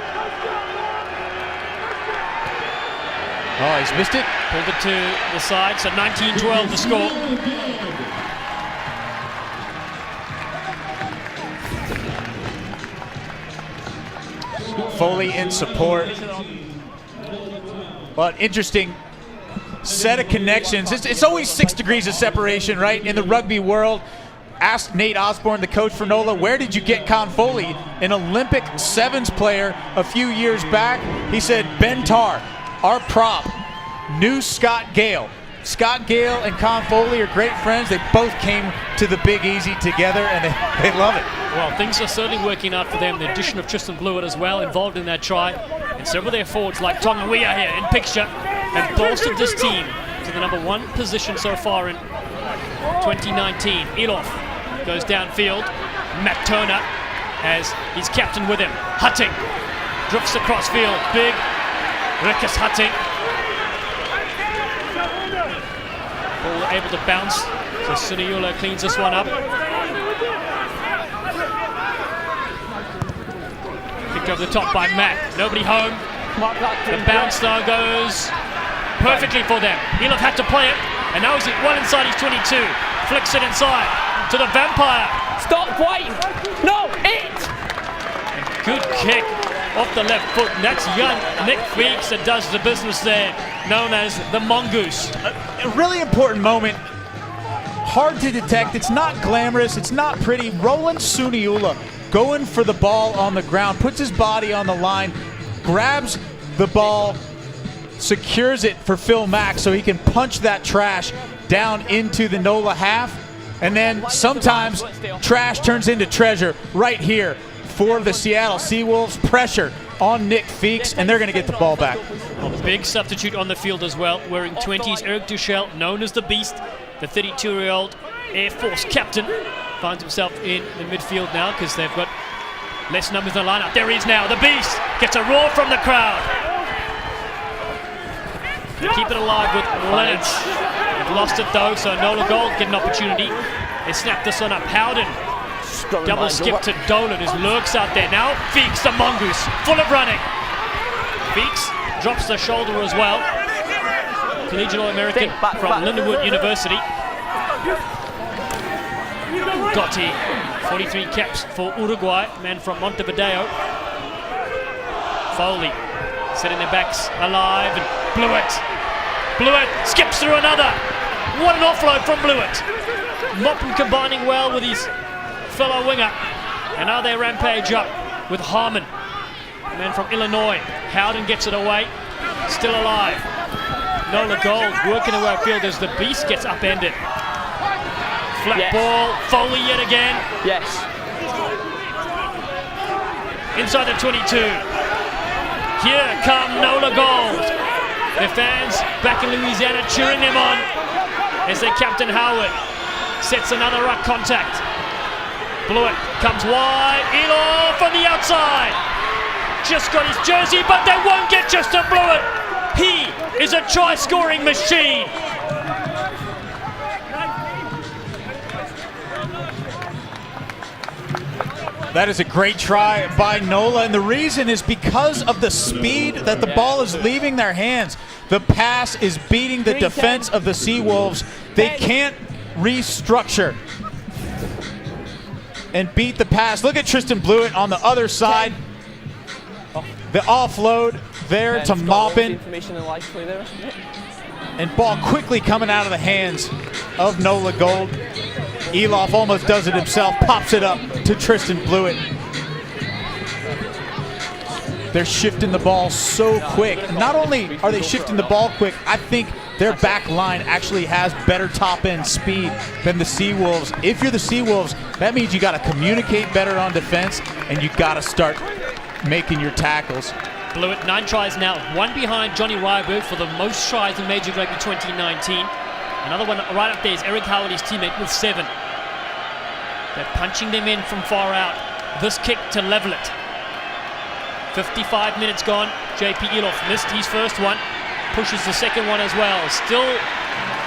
Oh, he's missed it. Pulled it to the side, so 19-12 the score. Foley in support. But interesting, set of connections. It's always 6 degrees of separation, right, in the rugby world. Asked Nate Osborne, the coach for NOLA, where did you get Con Foley, an Olympic sevens player a few years back? He said, Ben Tarr, our prop, knew Scott Gale. Scott Gale and Con Foley are great friends. They both came to the Big Easy together, and they love it. Well, things are certainly working out for them. The addition of Tristan Blewett as well involved in that try. And several of their forwards like Tonga Weah here in picture have bolstered this team to the number 1 position so far in 2019. Elof goes downfield. Matt Turner has his captain with him. Hutting drifts across field. Big Rikus Hutting. Ball able to bounce. So Suniula cleans this one up. Kicked over the top by Matt. Nobody home. The bounce though goes perfectly for them. Elof had to play it. And now he's well inside his 22. Flicks it inside to the Vampire. Stop, wait! No, it! Good kick off the left foot. And that's young Nick Feeks that does the business there, known as the Mongoose. A really important moment. Hard to detect. It's not glamorous. It's not pretty. Roland Suniula going for the ball on the ground, puts his body on the line, grabs the ball, secures it for Phil Mack so he can punch that trash down into the NOLA half. And then sometimes trash turns into treasure right here for the Seattle Seawolves. Pressure on Nick Feeks, and they're going to get the ball back. A big substitute on the field as well, wearing 20s. Eric Duchel, known as the Beast, the 32-year-old Air Force captain, finds himself in the midfield now because they've got less numbers in the lineup. There he is now, the Beast gets a roar from the crowd. They keep it alive with Leonard. They've lost it though, so NOLA Gold get an opportunity. They snap this one up. Howden, double skip to Dolan, who lurks out there. Now Feeks, the Mongoose, full of running. Feeks drops the shoulder as well. Collegiate All-American from Lindenwood University. Gotti, 43 caps for Uruguay, man from Montevideo. Foley, setting their backs alive, and Blewett skips through another. What an offload from Blewett. Moppen combining well with his fellow winger. And now they rampage up with Harmon, a man from Illinois. Howden gets it away, still alive. NOLA Gold working away field as the Beast gets upended. Flat ball, Foley yet again. Yes. Inside the 22. Here come NOLA Gold. Their fans back in Louisiana cheering them on as their captain Howard sets another ruck contact. Blewett comes wide. Elof on the outside. Just got his jersey, but they won't get Justin Blewett. He is a try-scoring machine. That is a great try by NOLA, and the reason is because of the speed that the ball is leaving their hands. The pass is beating the defense of the Seawolves. They can't restructure and beat the pass. Look at Tristan Blewett on the other side. The offload there to Moppin. And ball quickly coming out of the hands of NOLA Gold. Elof almost does it himself, pops it up to Tristan Blewett. They're shifting the ball so quick. And not only are they shifting the ball quick, I think their back line actually has better top-end speed than the Seawolves. If you're the Seawolves, that means you got to communicate better on defense, and you got to start making your tackles. Blewett, 9 tries now, 1 behind Johnny Ryberg for the most tries in Major Rugby 2019. Another one right up there is Eric Howard, his teammate, with 7. They're punching them in from far out. This kick to level it. 55 minutes gone. JP Elof missed his first one. Pushes the second one as well. Still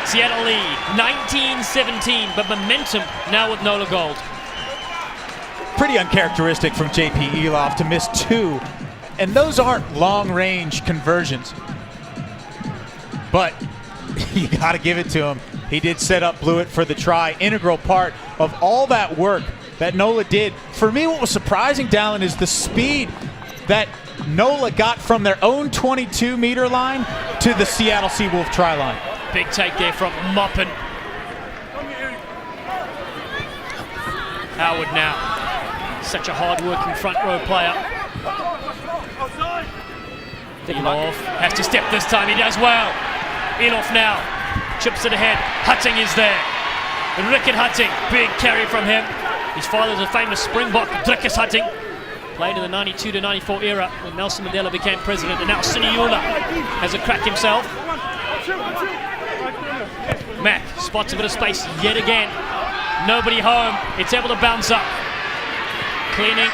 Seattle lead, 19-17, but momentum now with NOLA Gold. Pretty uncharacteristic from JP Elof to miss 2. And those aren't long-range conversions. But you got to give it to him. He did set up Blewett for the try. Integral part of all that work that NOLA did. For me, what was surprising, Dallin, is the speed that NOLA got from their own 22-meter line to the Seattle Seawolf try line. Big take there from Moppin. Howard now. Such a hard-working front row player. Elof has to step this time. He does well. Elof now. Chips it ahead. Hutting is there. Rickard Hutting. Big carry from him. His father's a famous Springbok, Drickus Hutting. Played in the 92 to 94 era when Nelson Mandela became president. And now Siniula has a crack himself. Mac spots a bit of space yet again. Nobody home. It's able to bounce up. Cleaning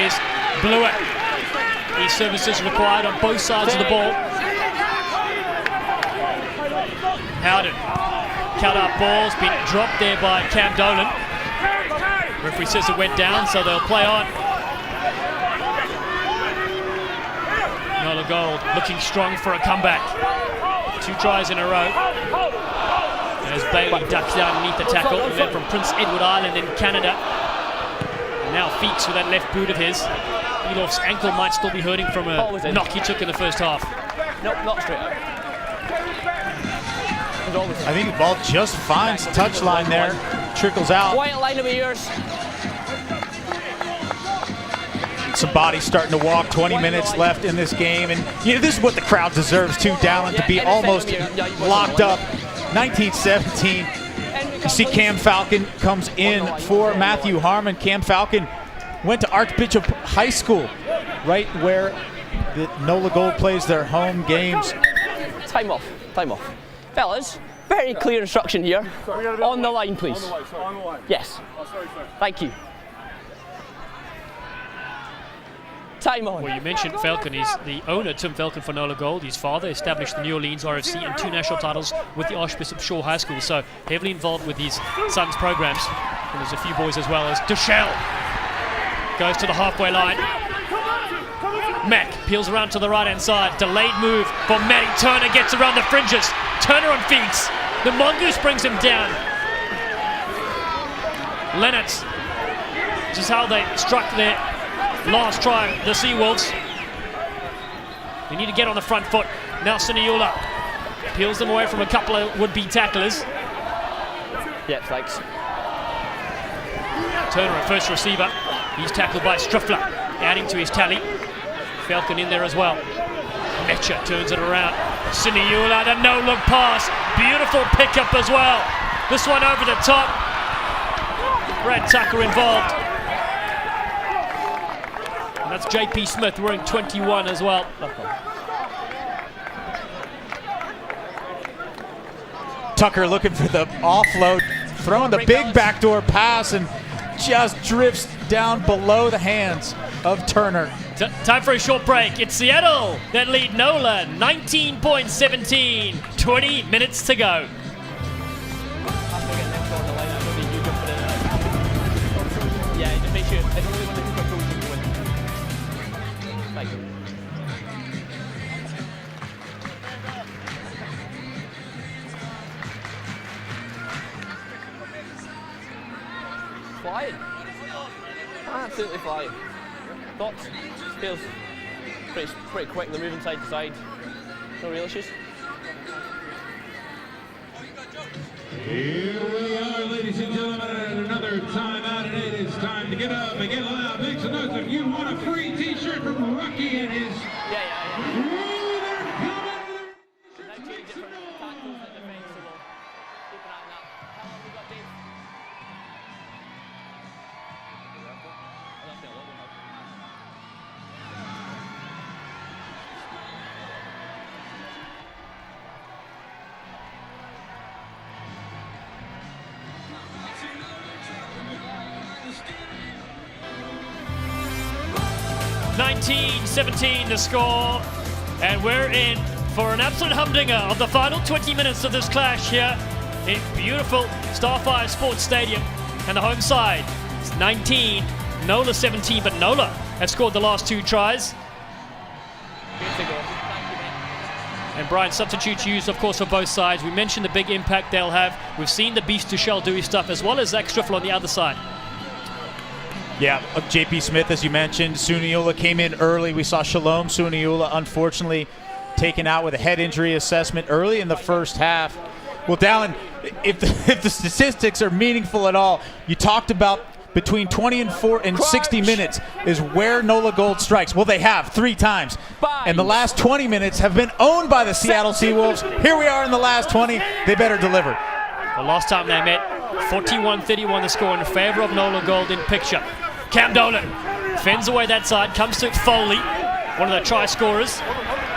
is Blewett. These services required on both sides of the ball. Howden. Cut up ball's been dropped there by Cam Dolan. Referee says it went down, so they'll play on. NOLA Gold looking strong for a comeback. 2 tries in a row. As Bailey ducks down underneath the tackle, and then from Prince Edward Island in Canada. And now Feeks with that left boot of his. Elof's ankle might still be hurting from a knock he took in the first half. Nope, not straight out. I think the ball just finds touchline there, trickles out. Quiet line of ears. Some bodies starting to walk, 20 minutes left in this game. And you know, this is what the crowd deserves too, Dallin, to be almost locked up. 1917. You see Cam Falcon comes in for Matthew Harmon. Cam Falcon went to Archbishop High School, right where the NOLA Gold plays their home games. Time off, time off. Fellas, very clear instruction here. On the line, please. Yes. Thank you. Time on. Well, you mentioned Falcon. He's the owner, Tim Falcon, for NOLA Gold. His father established the New Orleans RFC and 2 national titles with the Archbishop Shaw High School, so heavily involved with his son's programs. And there's a few boys as well as Duchelle goes to the halfway line. Mack peels around to the right-hand side. Delayed move for Matty Turner, gets around the fringes. Turner on Feeks. The Mongoose brings him down. Lennox. This is how they struck their last try, the Seawolves. They need to get on the front foot. Now Siniula peels them away from a couple of would-be tacklers. Yep, thanks. Turner at first receiver. He's tackled by Striffler, adding to his tally. Falcon in there as well. Metcher turns it around. Siniula, the no-look pass. Beautiful pickup as well. This one over the top. Brad Tucker involved. And that's JP Smith wearing 21 as well. Tucker looking for the offload, throwing the big backdoor pass and just drifts down below the hands of Turner. Time for a short break. It's Seattle that lead NOLA 19.17. 20 minutes to go. Yeah, just make sure. I don't really want to hook up you going. Thank you. Flying. Absolutely flying. Thoughts? Feels pretty quick. They're moving side to side. No real issues. Here we are, ladies and gentlemen, at another timeout, and it is time to get up and get loud. Make some noise if you want a free t-shirt from Rocky and his... .17 the score, and we're in for an absolute humdinger of the final 20 minutes of this clash here in beautiful Starfire Sports Stadium. And the home side is 19, NOLA 17, but NOLA have scored the last 2 tries. And Brian, substitutes used, of course, for both sides. We mentioned the big impact they'll have. We've seen the Beast Duchelle do his stuff, as well as Zach Striffel on the other side. Yeah, JP Smith, as you mentioned. Suniula came in early. We saw Shalom Suniula, unfortunately, taken out with a head injury assessment early in the first half. Well, Dallin, if the statistics are meaningful at all, you talked about between 20 and 60 minutes is where NOLA Gold strikes. Well, they have 3 times. And the last 20 minutes have been owned by the Seattle Seawolves. Here we are in the last 20. They better deliver. The last time they met, 41-31 the score in favor of NOLA Gold in picture. Cam Dolan fends away that side, comes to Foley, one of the try scorers.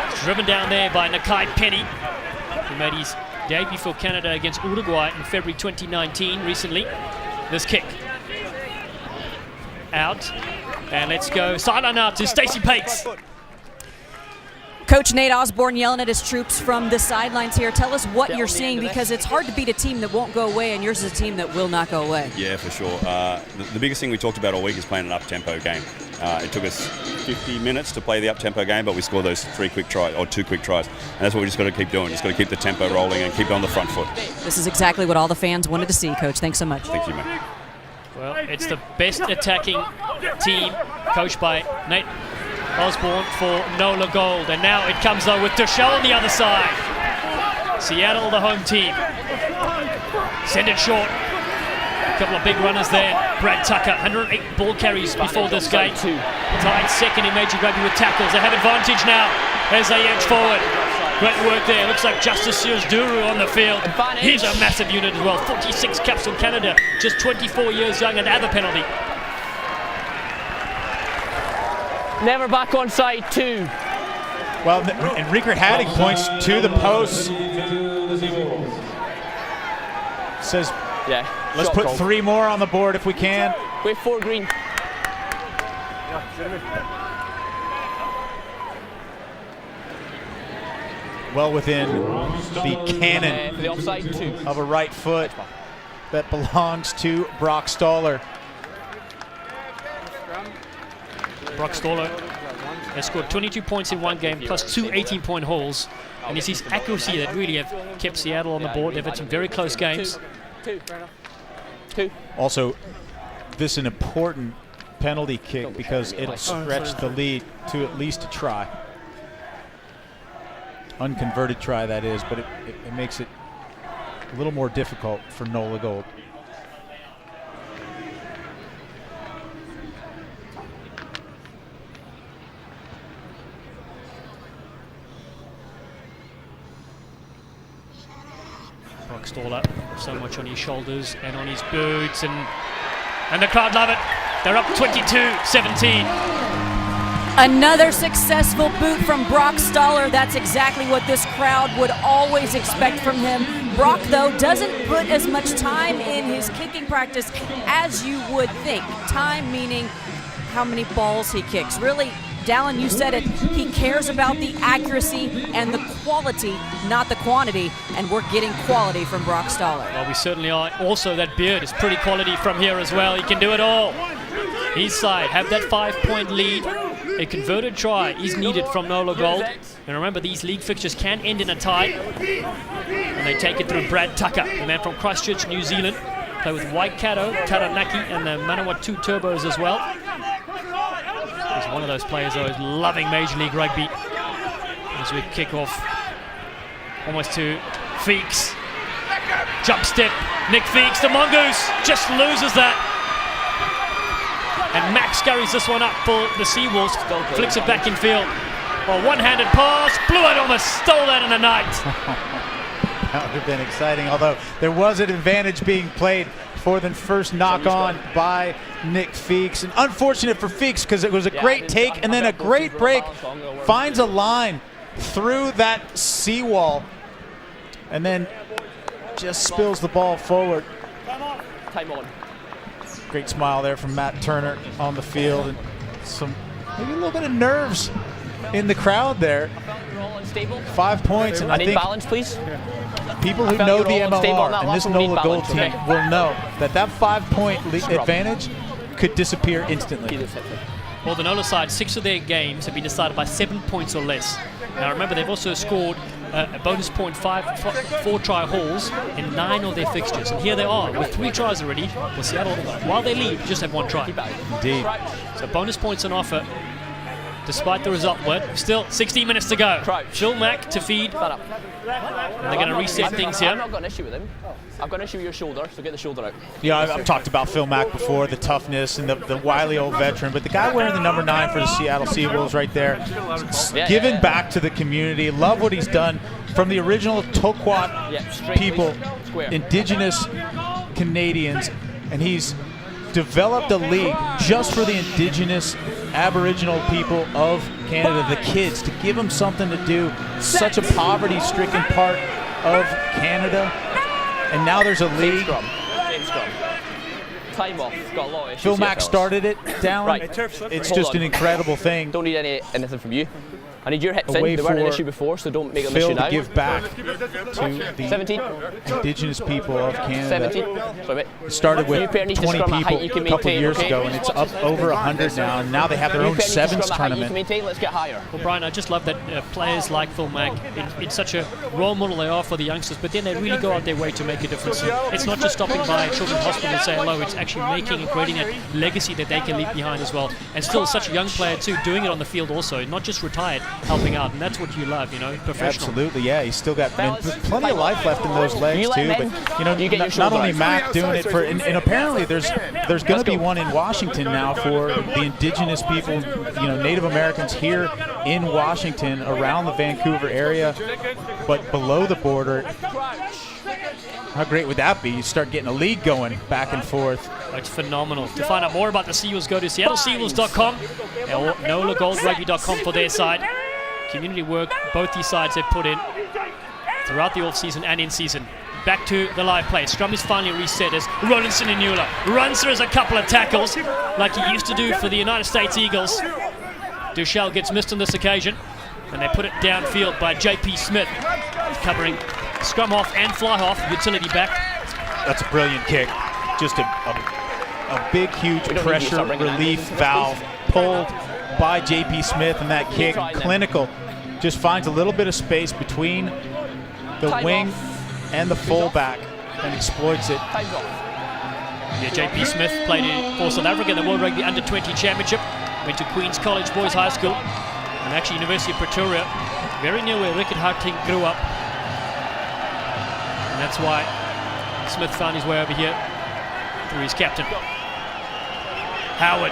It's driven down there by Nakai Penny, who made his debut for Canada against Uruguay in February 2019 recently. This kick. Out. And let's go sideline out to Stacey Pates. Coach Nate Osborne yelling at his troops from the sidelines here. Tell us what you're seeing, because it's hard to beat a team that won't go away, and yours is a team that will not go away. Yeah, for sure. The biggest thing we talked about all week is playing an up-tempo game. It took us 50 minutes to play the up-tempo game, but we scored those 2 quick tries. And that's what we just got to keep doing. Just got to keep the tempo rolling and keep it on the front foot. This is exactly what all the fans wanted to see, Coach. Thanks so much. Thank you, mate. Well, it's the best attacking team coached by Nate Osborne for NOLA Gold. And now it comes though with Duchel on the other side. Seattle, the home team. Send it short. A couple of big runners there. Brad Tucker, 108 ball carries before this game. Tied second in Major Rugby with tackles. They have advantage now as they edge forward. Great work there. Looks like Justice Sears Duru on the field. He's a massive unit as well. 46 caps in Canada, just 24 years young, and have a penalty. Never back on side 2. Well, and Riekert Hadding points to the post. Says, yeah, let's put 3 more on the board if we can. Wait for green. Well within the cannon the offside 2 of a right foot that belongs to Brock Stoller. Brock Stoller has scored 22 points in one game, plus 2 18-point hauls. And it's his accuracy that really have kept Seattle on the board. They've had some very close games. Also, this is an important penalty kick because it'll stretch the lead to at least a try. Unconverted try, that is, but it makes it a little more difficult for NOLA Gold. Brock Stoller, so much on his shoulders and on his boots, and the crowd love it. They're up 22-17. Another successful boot from Brock Stoller. That's exactly what this crowd would always expect from him. Brock, though, doesn't put as much time in his kicking practice as you would think. Time meaning how many balls he kicks. Really, Dallin, you said it, he cares about the accuracy and the quality, not the quantity, and we're getting quality from Brock Stoller. Well, we certainly are. Also, that beard is pretty quality from here as well. He can do it all. His side have that 5-point lead. A converted try is needed from NOLA Gold. And remember, these league fixtures can end in a tie. And they take it through Brad Tucker, the man from Christchurch, New Zealand. Play with Waikato, Taranaki, and the Manawatu Turbos as well. He's one of those players though who's loving Major League Rugby. As we kick off almost to Feeks. Jump step, Nick Feeks, the Mongoose just loses that. And Max carries this one up for the Seawolves, flicks it back in field. A one-handed pass, Blue Eyed almost stole that in the night. That would have been exciting, although there was an advantage being played for the first knock on by Nick Feeks. And unfortunate for Feeks because it was a great take and then a great break. Finds a line through that seawall and then just spills the ball forward. Time on. Great smile there from Matt Turner on the field, and some maybe a little bit of nerves in the crowd there. 5 points, and I think balance, please. People who know the MLR and this NOLA Gold team will know that 5-point advantage could disappear instantly. Well, the NOLA side, 6 of their games have been decided by 7 points or less. Now remember, they've also scored a bonus point 4-try hauls in 9 of their fixtures. And here they are with 3 tries already. For Seattle, while they lead, just have 1 try. Indeed. So bonus points on offer, despite the result. But still, 16 minutes to go. Phil Mack to feed. And they're going to reset things here. I've not got an issue with him. I've got an issue with your shoulder, so get the shoulder out. Yeah, I've talked about Phil Mack before, the toughness and the wily old veteran, but the guy wearing the number 9 for the Seattle Seawolves right there, giving back to the community. Love what he's done from the original Toquat people, indigenous Canadians, and he's developed a league just for the indigenous Aboriginal people of Canada, the kids, to give them something to do. Such a poverty-stricken part of Canada. And now there's a league. Time off. Got a lot of issues. Phil here, Mack fellas. started it down. Right. It's Hold just on. an incredible thing. Don't need anything from you. I need your hips A way in. They weren't an for issue before, so don't make them Phil issue to now. give back to the 17. indigenous people of Canada. 17. Sorry, mate. It started You with pair need to 20 scrum a height people you can a couple maintain, years okay? ago, and it's up over 100 now. And now they have their You own pair need to sevens scrum a height you can tournament. maintain. Let's get higher. Well, Brian, I just love that players like Phil Mack, it's such a role model they are for the youngsters, but then they really go out their way to make a difference. It's not just stopping by Children's Hospital and say hello, it's actually making and creating a legacy that they can leave behind as well. And still such a young player too, doing it on the field also, not just retired, helping out, and that's what you love, you know, professional. Absolutely, yeah. He's still got plenty of life left in those legs too. But you know, not only Mack doing it for, and apparently there's going to be one in Washington now for the indigenous people, you know, Native Americans here in Washington, around the Vancouver area, but below the border. How great would that be? You start getting a league going back and forth. It's phenomenal. To find out more about the Seawolves, go to seattleseawolves.com or NOLAGoldRugby.com for their side. Community work both these sides have put in throughout the off-season and in-season. Back to the live play. Scrum is finally reset as Rollinson and NOLA runs through as a couple of tackles like he used to do for the United States Eagles. Duchel gets missed on this occasion, and they put it downfield by JP Smith, covering scrum half and fly half, utility back. That's a brilliant kick. Just a big, huge pressure relief valve pulled by JP Smith, and that kick, clinical, just finds a little bit of space between the wing and the fullback and exploits it. Yeah, JP Smith played for South Africa in the World Rugby Under-20 Championship, went to Queen's College Boys High School, and actually University of Pretoria, very near where Rickard Harting grew up. And that's why Smith found his way over here through his captain. Howard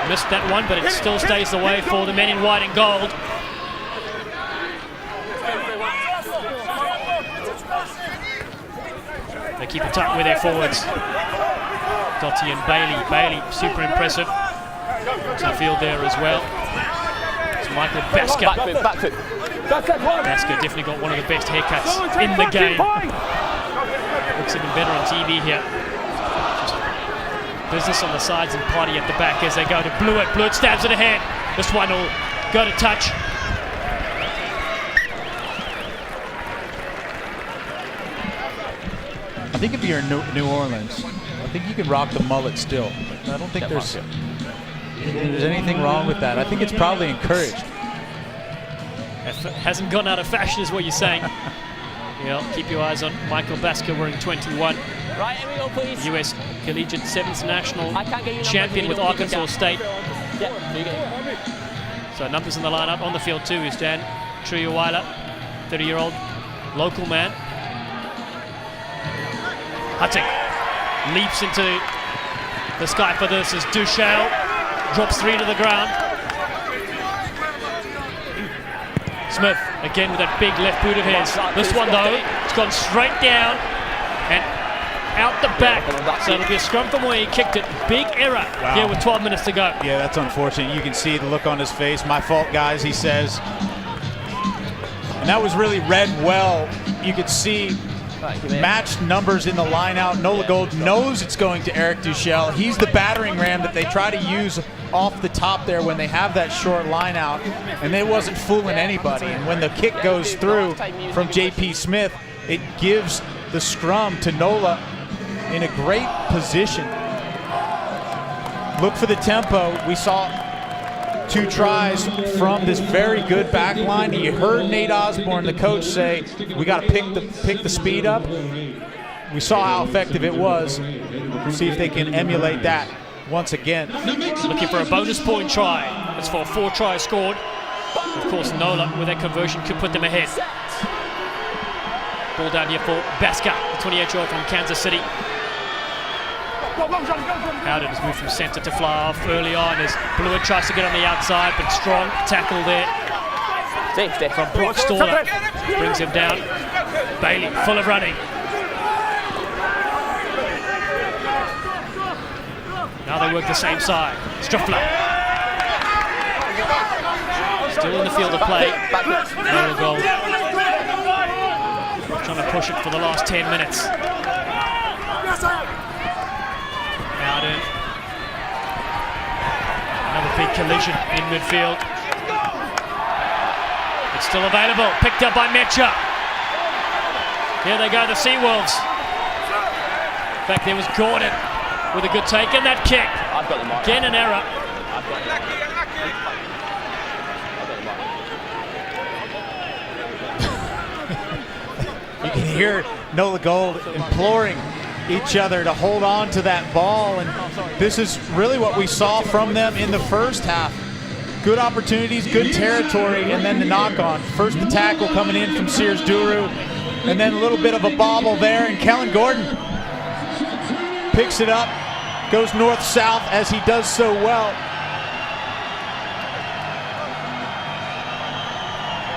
missed that one, but it still stays the way for the men in white and gold. They keep it tight with their forwards. Dottie and Bailey. Bailey, super impressive. To the field there as well. It's Michael Basker. Back foot. Basker definitely got one of the best haircuts in the game. Looks even better on TV here. Business on the sides and party at the back as they go to Blewett. Blewett stabs it ahead. This one will go to touch. I think if you're in New Orleans, I think you can rock the mullet still. I don't think there's anything wrong with that. I think it's probably encouraged. If it hasn't gone out of fashion is what you're saying. Keep your eyes on Michael Basker wearing 21. Right, here we go, please. US Collegiate Sevens National champion with Arkansas State. So numbers in the lineup on the field too is Dan Triuwila, 30-year-old local man. Hutting leaps into the sky for this as Duchel drops 3 to the ground. Smith again with that big left boot of his. This one though, it's gone straight down and out the back. So it'll be a scrum from where he kicked it. Big error here with 12 minutes to go. Yeah, that's unfortunate. You can see the look on his face. My fault, guys, he says. And that was really read well. You could see matched numbers in the line out. NOLA Gold knows it's going to Eric Duchel. He's the battering ram that they try to use off the top there when they have that short line out, and they wasn't fooling anybody. And when the kick goes through from JP Smith, it gives the scrum to NOLA in a great position. Look for the tempo. We saw 2 tries from this very good back line. You heard Nate Osborne, the coach, say, we got to pick the speed up. We saw how effective it was. See if they can emulate that once again. Looking for a bonus point try. That's for 4 tries scored. Of course, NOLA, with that conversion, could put them ahead. Ball down here for Baska, the 28-year-old from Kansas City. Howden has moved from centre to fly off early on as Blewett tries to get on the outside, but strong tackle there from Brock Staller. Brings him down. Bailey, full of running. Now they work the same side. Struffler. Still in the field of play. NOLA Gold. Trying to push it for the last 10 minutes. Howden. Another big collision in midfield. It's still available. Picked up by Metcha. Here they go, the Seawolves. In fact, there was Gordon with a good take and that kick. I've got the mark. Again an error. You can hear NOLA Gold imploring each other to hold on to that ball, and this is really what we saw from them in the first half. Good opportunities, good territory, and then the knock-on. First the tackle coming in from Sears Duru, and then a little bit of a bobble there, and Kellen Gordon picks it up, goes north-south as he does so well.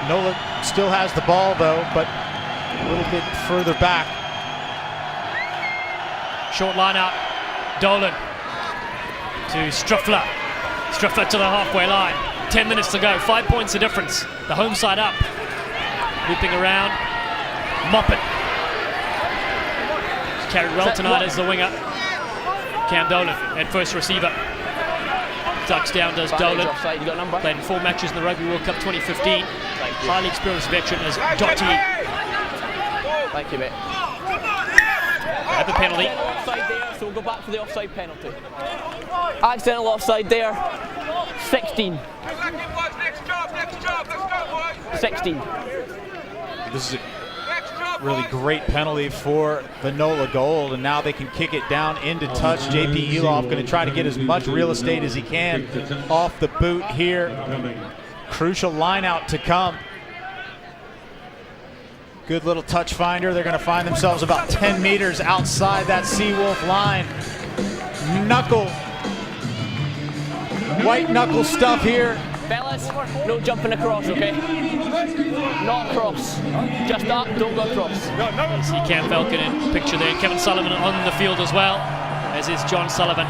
NOLA still has the ball though, but a little bit further back. Short line out. Dolan to Struffler. Struffler to the halfway line. 10 minutes to go. 5 points the difference. The home side up. Looping around. Moppet. He's carried well tonight as the winger. Cam Dolan at first receiver. Ducks down does Dolan. Played in 4 matches in the Rugby World Cup 2015. Highly experienced veteran as Doty. Thank you, mate. Have a penalty. Offside there, so we'll go back for the offside penalty. Accidental offside there. 16. 16. This is a really great penalty for the NOLA Gold, and now they can kick it down into touch. JP Eloff going to try to get as much real estate as he can off the boot here. Crucial line out to come. Good little touch finder. They're going to find themselves about 10 meters outside that Seawolf line. Knuckle. White knuckle stuff here. Fellas, no jumping across, okay? Not across. Just up, don't go across. You see Cam Falcon in picture there. Kevin Sullivan on the field as well, as is John Sullivan.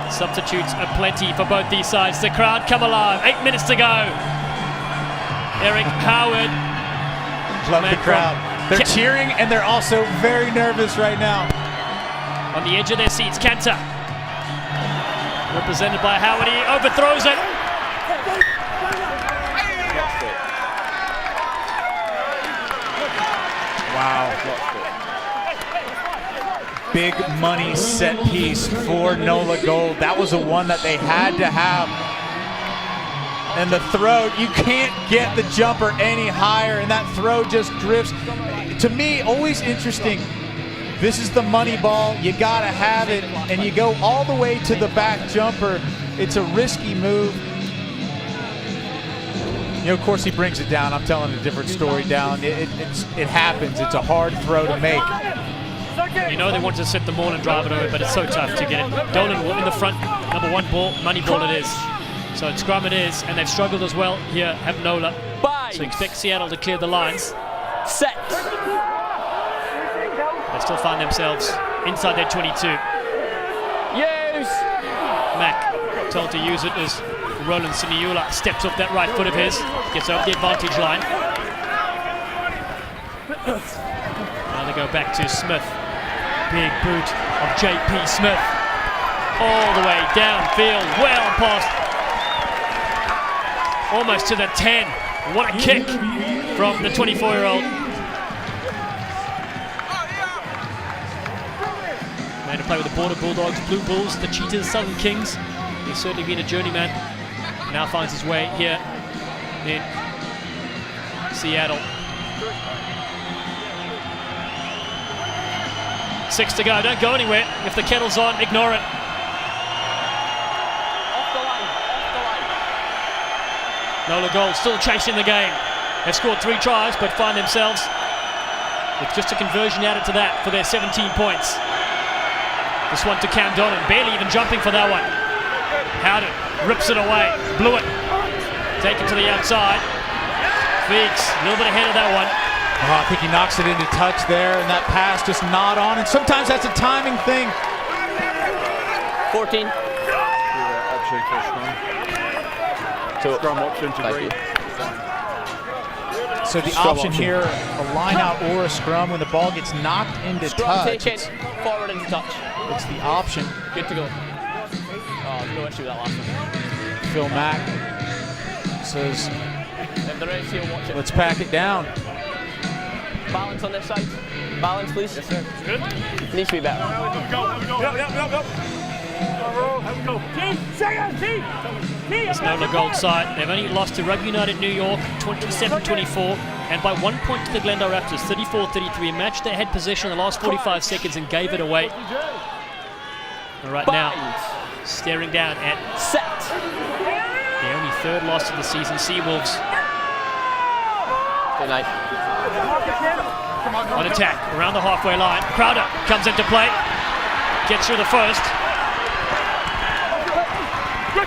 Substitutes are plenty for both these sides. The crowd come alive. 8 minutes to go. Eric Howard. Love the crowd. They're cheering and they're also very nervous right now. On the edge of their seats, Cantor. Represented by Howard, he overthrows it. Wow. Big money set piece for NOLA Gold. That was the one that they had to have. And the throw, you can't get the jumper any higher, and that throw just drifts. To me, always interesting. This is the money ball. You got to have it, and you go all the way to the back jumper. It's a risky move. You know, of course, he brings it down. I'm telling a different story down. It happens. It's a hard throw to make. You know they want to set the ball and drive it over, but it's so tough to get it. Dolan in the front, number 1 ball, money ball it is. So it's scrum it is, and they've struggled as well here, have NOLA. So expect Seattle to clear the lines. Set. They still find themselves inside their 22. Use. Mack told to use it as Roland Siniula steps off that right foot of his, gets over the advantage line. Now they go back to Smith. Big boot of JP Smith. All the way downfield, well past. Almost to the 10. What a kick from the 24-year-old. Man to play with the Border Bulldogs, Blue Bulls, the Cheetahs, Southern Kings. He's certainly been a journeyman. Now finds his way here in Seattle. 6 to go. Don't go anywhere. If the kettle's on, ignore it. Off the line. NOLA Gold still chasing the game. They've scored 3 tries, but find themselves with just a conversion added to that for their 17 points. This one to Cam Dolan, barely even jumping for that one. Howden rips it away, blew it. Take it to the outside. Feeks, a little bit ahead of that one. Oh, I think he knocks it into touch there, and that pass just not on. And sometimes that's a timing thing. 14. So Scrum option to green. So the option here, a line out or a scrum when the ball gets knocked into scrum, touch. take it, forward into touch. It's the option. Good to go. Oh, no issue with that last one. Phil Mack says, If they're ready to watch it. let's pack it down. Balance on this side. Balance, please. Yes, sir. Good. Needs to be better. It's NOLA Gold side. They've only lost to Rugby United New York 27-24 and by 1 point to the Glendale Raptors 34-33. Matched their head position in the last 45 seconds and gave it away. And right now, staring down at set. The only 3rd loss of the season, Seawolves. Good night. On attack, around the halfway line. Crowder comes into play. Gets through the first.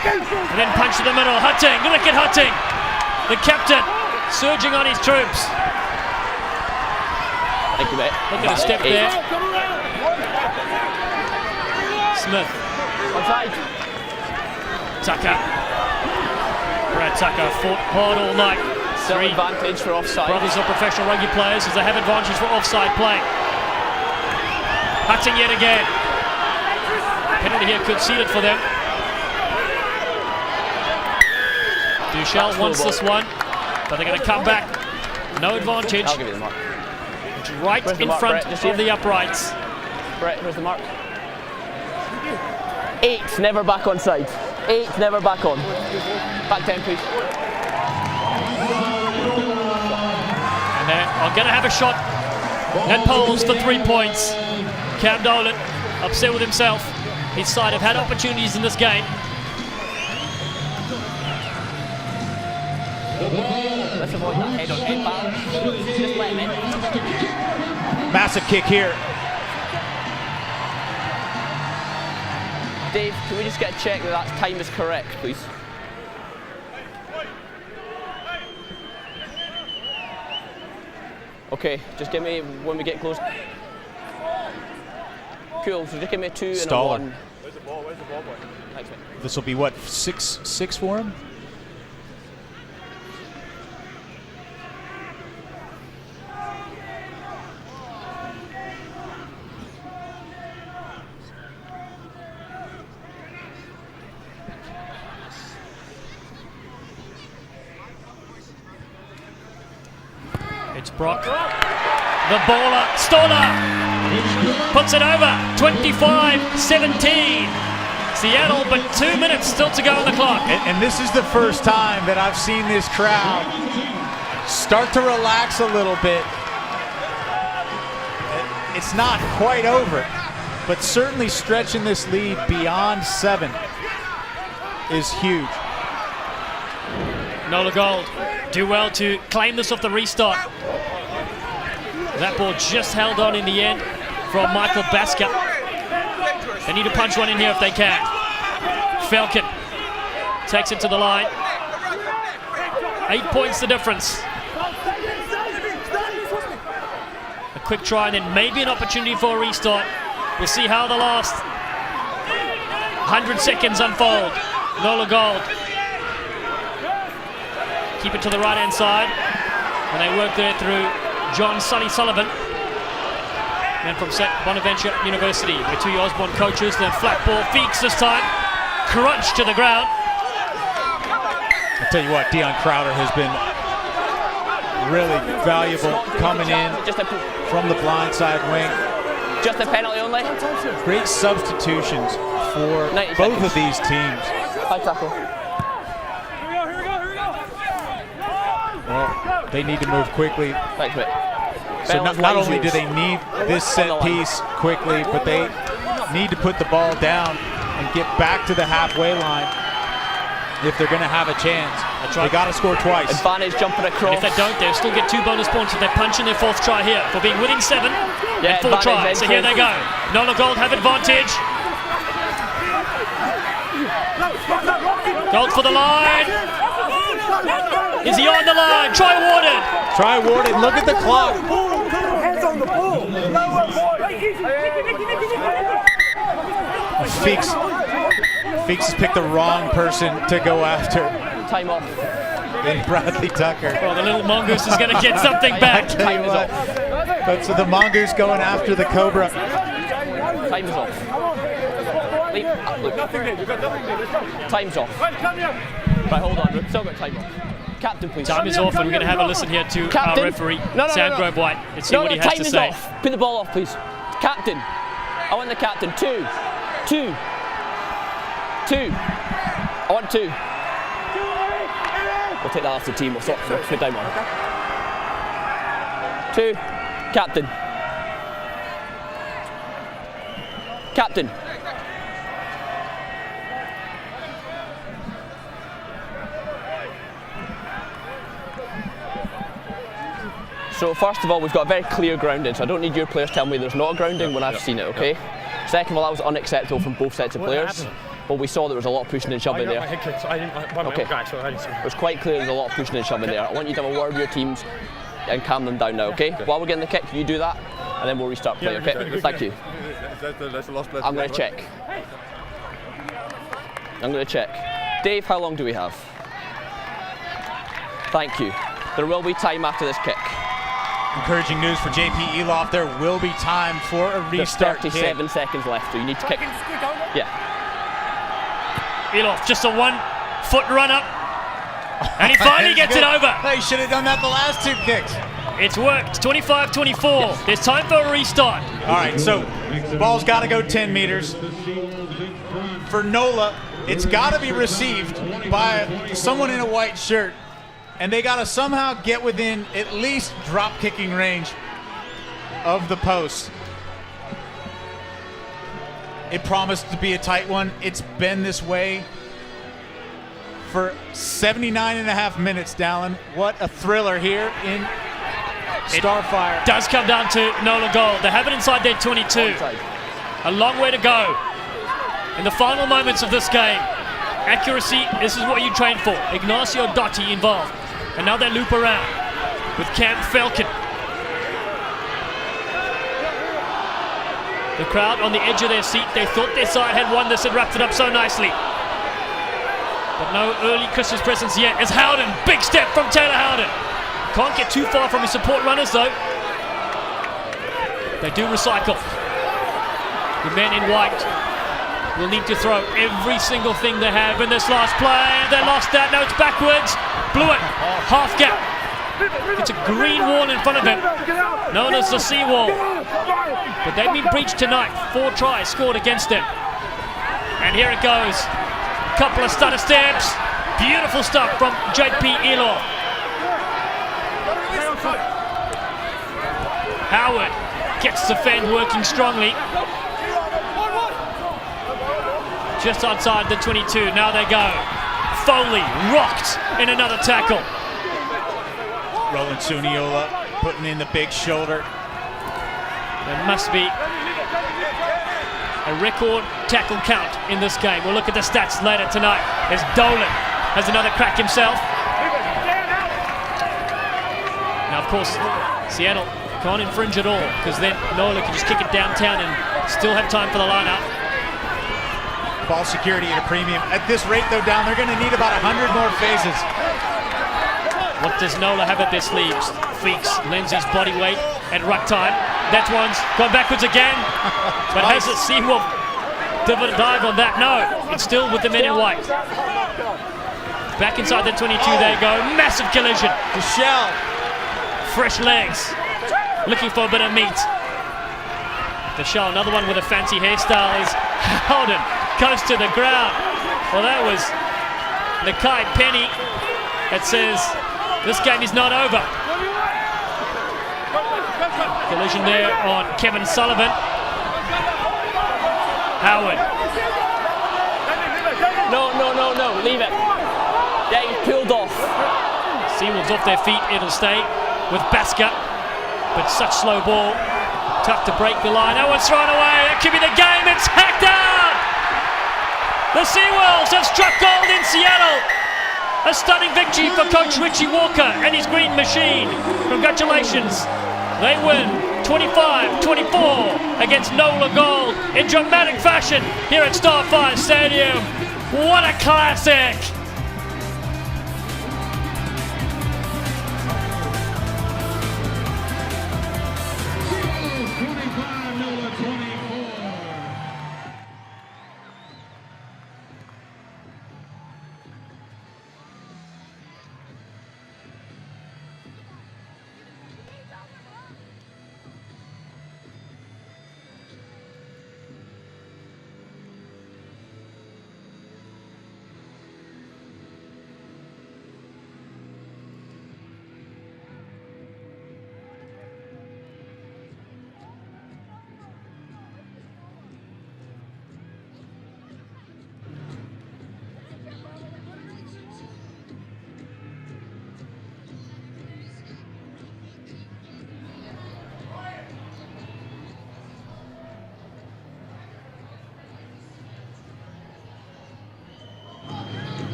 And then punch to the middle. Hutting, wicked Hutting. The captain surging on his troops. Thank you, mate. Look at a step there. Smith. Onside. Tucker. Brad Tucker fought hard all night. Still advantage for offside. Brothers are professional rugby players as they have advantage for offside play. Hutting yet again. Penalty here could seal it for them. Duchel wants this one, but they're going to come back. No advantage. I'll give you the mark. It's right in mark, front Brett, of the uprights. Brett, where's the mark? 8, never back on side. 8, never back on. Back 10, please. And they're going to have a shot at poles for 3 points. Cam Dolan upset with himself. His side have had opportunities in this game. Let's avoid that head-on-head balance. Just let him in. Massive kick here. Dave, can we just get a check that time is correct, please? Okay, just give me when we get close. Cool, so just give me a 2 and a 1. Where's the ball? Where's the ball, boy? Thanks, mate. This will be what, 6 for him? It's Brock. The baller, Stoller, puts it over, 25-17. Seattle, but 2 minutes still to go on the clock. And this is the first time that I've seen this crowd start to relax a little bit. It's not quite over, but certainly stretching this lead beyond 7 is huge. NOLA Gold do well to claim this off the restart. That ball just held on in the end from Michael Baska. They need to punch one in here if they can. Falcon takes it to the line. 8 points the difference. A quick try and then maybe an opportunity for a restart. We'll see how the last 100 seconds unfold. NOLA Gold. Keep it to the right-hand side. And they work there through John Sully Sullivan. And from Bonaventure University, where 2 Osborne coaches, then flat ball, Feeks this time. Crunch to the ground. I'll tell you what, Dion Crowder has been really valuable coming in from the blindside wing. Just a penalty only. Great substitutions for both of these teams. High tackle. Well, they need to move quickly. Thanks, mate. So not only do they need this set piece quickly, but they need to put the ball down and get back to the halfway line if they're going to have a chance. That's right. They got to score twice. Advantage jumping across. And if they don't, they'll still get 2 bonus points if they punch in their 4th try here for being winning 7 and 4 tries. So here they go. NOLA Gold have advantage. Gold for the line. Is he on the line? Try awarded. Try awarded. Look at the clock. Hands on the ball. Feeks has picked the wrong person to go after. Time off. In Bradley Tucker. Well, the little mongoose is going to get something back. Time is off. But so the mongoose going after the cobra. Time is off. Leap. Look. Time's off. Right, hold on. We've still got time off. Captain, please. Time is off, and we're going to have a listen here to Captain? our referee, No. Sandgrove White. Let's see what he has time to is say. off. Put the ball off, please. Captain. I want the captain. 2. I want 2. We'll take that off the team. We'll put time on. 2. Captain. Captain. So first of all, we've got a very clear grounding, so I don't need your players telling me there's not a grounding when I've seen it, okay? Second of all, that was unacceptable from both sets of players. Well, we saw there was a lot of pushing and shoving there. Okay. It was quite clear there was a lot of pushing and shoving there. I want you to have a word with your teams and calm them down now, okay? While we're getting the kick, you do that, and then we'll restart play, okay? Thank you. I'm going to check. I'm going to check. Dave, how long do we have? Thank you. There will be time after this kick. Encouraging news for JP Eloff. There will be time for a restart. There's 37 seconds left, so you need to kick. Yeah. Eloff, just a 1-foot run up. And he finally gets it over. They should have done that the last 2 kicks. It's worked. 25-24. There's time for a restart. All right, so the ball's got to go 10 meters. For NOLA, it's got to be received by someone in a white shirt. And they got to somehow get within at least drop kicking range of the post. It promised to be a tight one. It's been this way for 79.5 minutes, Dallin. What a thriller here in Starfire. It does come down to NOLA Gold. They have it inside their 22. A long way to go. In the final moments of this game, accuracy, this is what you train for. Ignacio Dotti involved. And now they loop around with Cam Falcon. The crowd on the edge of their seat, they thought their side had won this and wrapped it up so nicely. But no early Christmas presents yet as Howden, big step from Taylor Howden. Can't get too far from his support runners though. They do recycle. The men in white will need to throw every single thing they have in this last play. They lost that, now it's backwards. Blew it, half gap. It's a green wall in front of him, known as the Seawolves. But they've been breached tonight. 4 tries scored against them. And here it goes. Couple of stutter steps. Beautiful stuff from JP Eloff. Howard gets the fend working strongly. Just outside the 22, now they go. Foley rocked in another tackle. Roland Suniola putting in the big shoulder. There must be a record tackle count in this game. We'll look at the stats later tonight as Dolan has another crack himself. Now, of course, Seattle can't infringe at all because then NOLA can just kick it downtown and still have time for the line-up. Ball security at a premium. At this rate, though, down, they're going to need about 100 more phases. What does NOLA have at their sleeves? Feeks lends his body weight at ruck time. That one's gone backwards again. But has it Seawolf dive on that? No, it's still with the men in white. Back inside the 22 they go. Massive collision. Michelle. Fresh legs. Looking for a bit of meat. The show, another one with a fancy hairstyle is Howden. Goes to the ground. Well, that was Nakai Penny that says this game is not over. Collision there on Kevin Sullivan. Howard. No, leave it. Yeah, he's pulled off. Seawolves off their feet, it'll stay with Basker, but such slow ball, tough to break the line. Oh, it's thrown away, that could be the game, it's hacked out! The Seawolves have struck gold in Seattle. A stunning victory for Coach Richie Walker and his green machine. Congratulations. They win 25-24 against NOLA Gold in dramatic fashion here at Starfire Stadium. What a classic!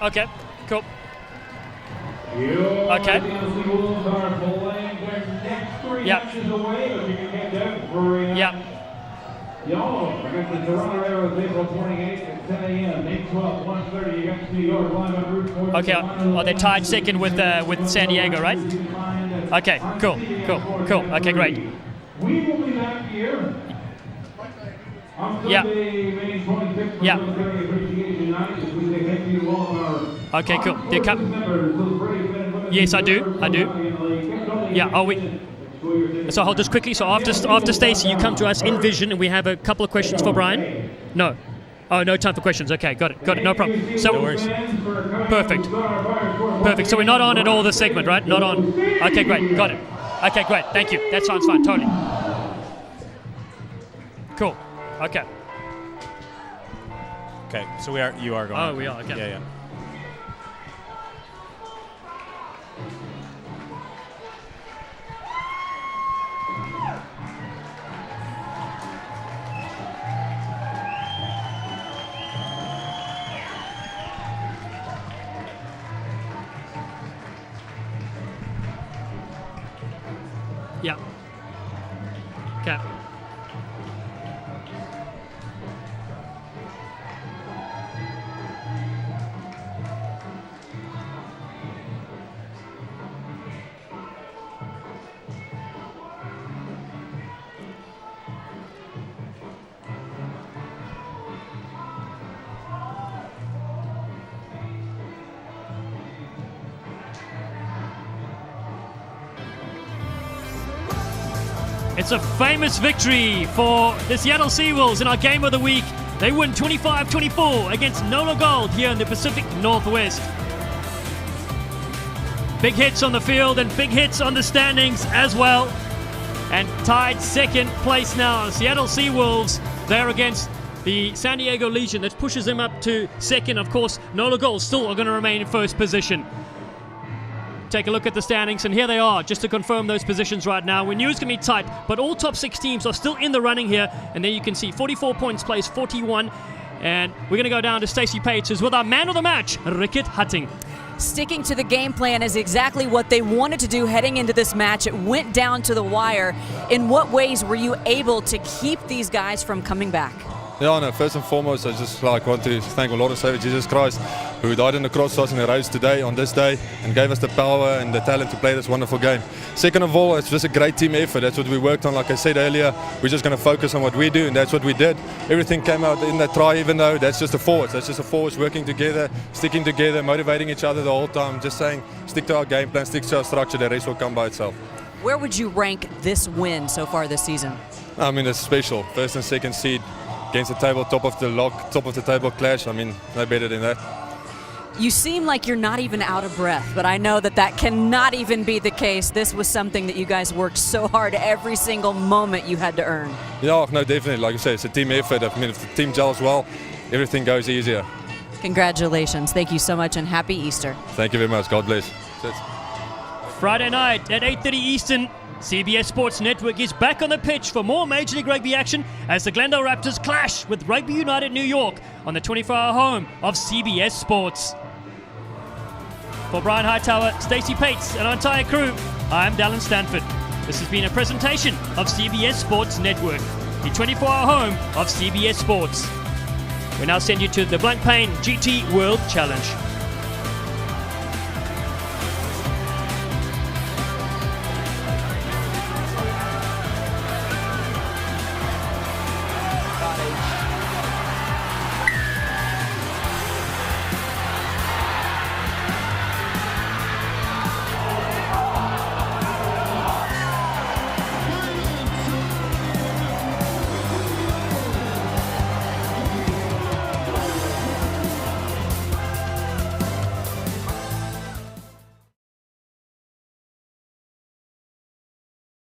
Okay, cool. Okay. Yeah. Yeah. Y'all against the Toronto Arrows April 28th at 10 a.m. May 12th, 1:30 against New York. Line up Route 4. Okay, are they tied second with San Diego, right? Okay, cool. Okay, great. We will be back here. Yeah. Yeah. Okay, cool. They come. Yes, I do. Yeah. Oh, we. So hold just quickly. So after Stacey, you come to us in vision, and we have a couple of questions for Brian. No. Oh, no time for questions. Okay, got it. No problem. So, no worries. Perfect. So we're not on at all this segment, right? Not on. Okay, great. Got it. Okay, great. Thank you. That sounds fine. Totally. Cool. Okay. Okay. So you are going. Oh, we are. Okay. Yeah. Yeah. Okay. It's a famous victory for the Seattle Seawolves in our game of the week. They win 25-24 against NOLA Gold here in the Pacific Northwest. Big hits on the field and big hits on the standings as well. And tied second place now, Seattle Seawolves. They're against the San Diego Legion. That pushes them up to second. Of course, NOLA Gold still are going to remain in first position. Take a look at the standings, and here they are, just to confirm those positions right now. We knew it's going to be tight, but all top 6 teams are still in the running here. And there you can see 44 points placed, 41 And we're going to go down to Stacey Pates, who's with our man of the match, Rickert Hutting. Sticking to the game plan is exactly what they wanted to do heading into this match. It went down to the wire. In what ways were you able to keep these guys from coming back? Yeah, no, first and foremost, I just want to thank our Lord and Savior Jesus Christ, who died on the cross for us and rose today, on this day, and gave us the power and the talent to play this wonderful game. Second of all, it's just a great team effort. That's what we worked on. Like I said earlier, we're just going to focus on what we do, and that's what we did. Everything came out in that try, even though that's just the forwards. That's just the forwards working together, sticking together, motivating each other the whole time, just saying, stick to our game plan, stick to our structure, the rest will come by itself. Where would you rank this win so far this season? I mean, it's special. First and second seed against the table, top of the lock, top of the table clash. I mean, no better than that. You seem like you're not even out of breath, but I know that that cannot even be the case. This was something that you guys worked so hard every single moment you had to earn. Yeah, no, definitely. Like I said, it's a team effort. I mean, if the team gels well, everything goes easier. Congratulations. Thank you so much, and happy Easter. Thank you very much. God bless. Friday night at 8:30 Eastern, CBS Sports Network is back on the pitch for more Major League Rugby action as the Glendale Raptors clash with Rugby United New York on the 24-hour home of CBS Sports. For Brian Hightower, Stacey Pates, and our entire crew, I'm Dallin Stanford. This has been a presentation of CBS Sports Network, the 24-hour home of CBS Sports. We now send you to the Blank Pain GT World Challenge.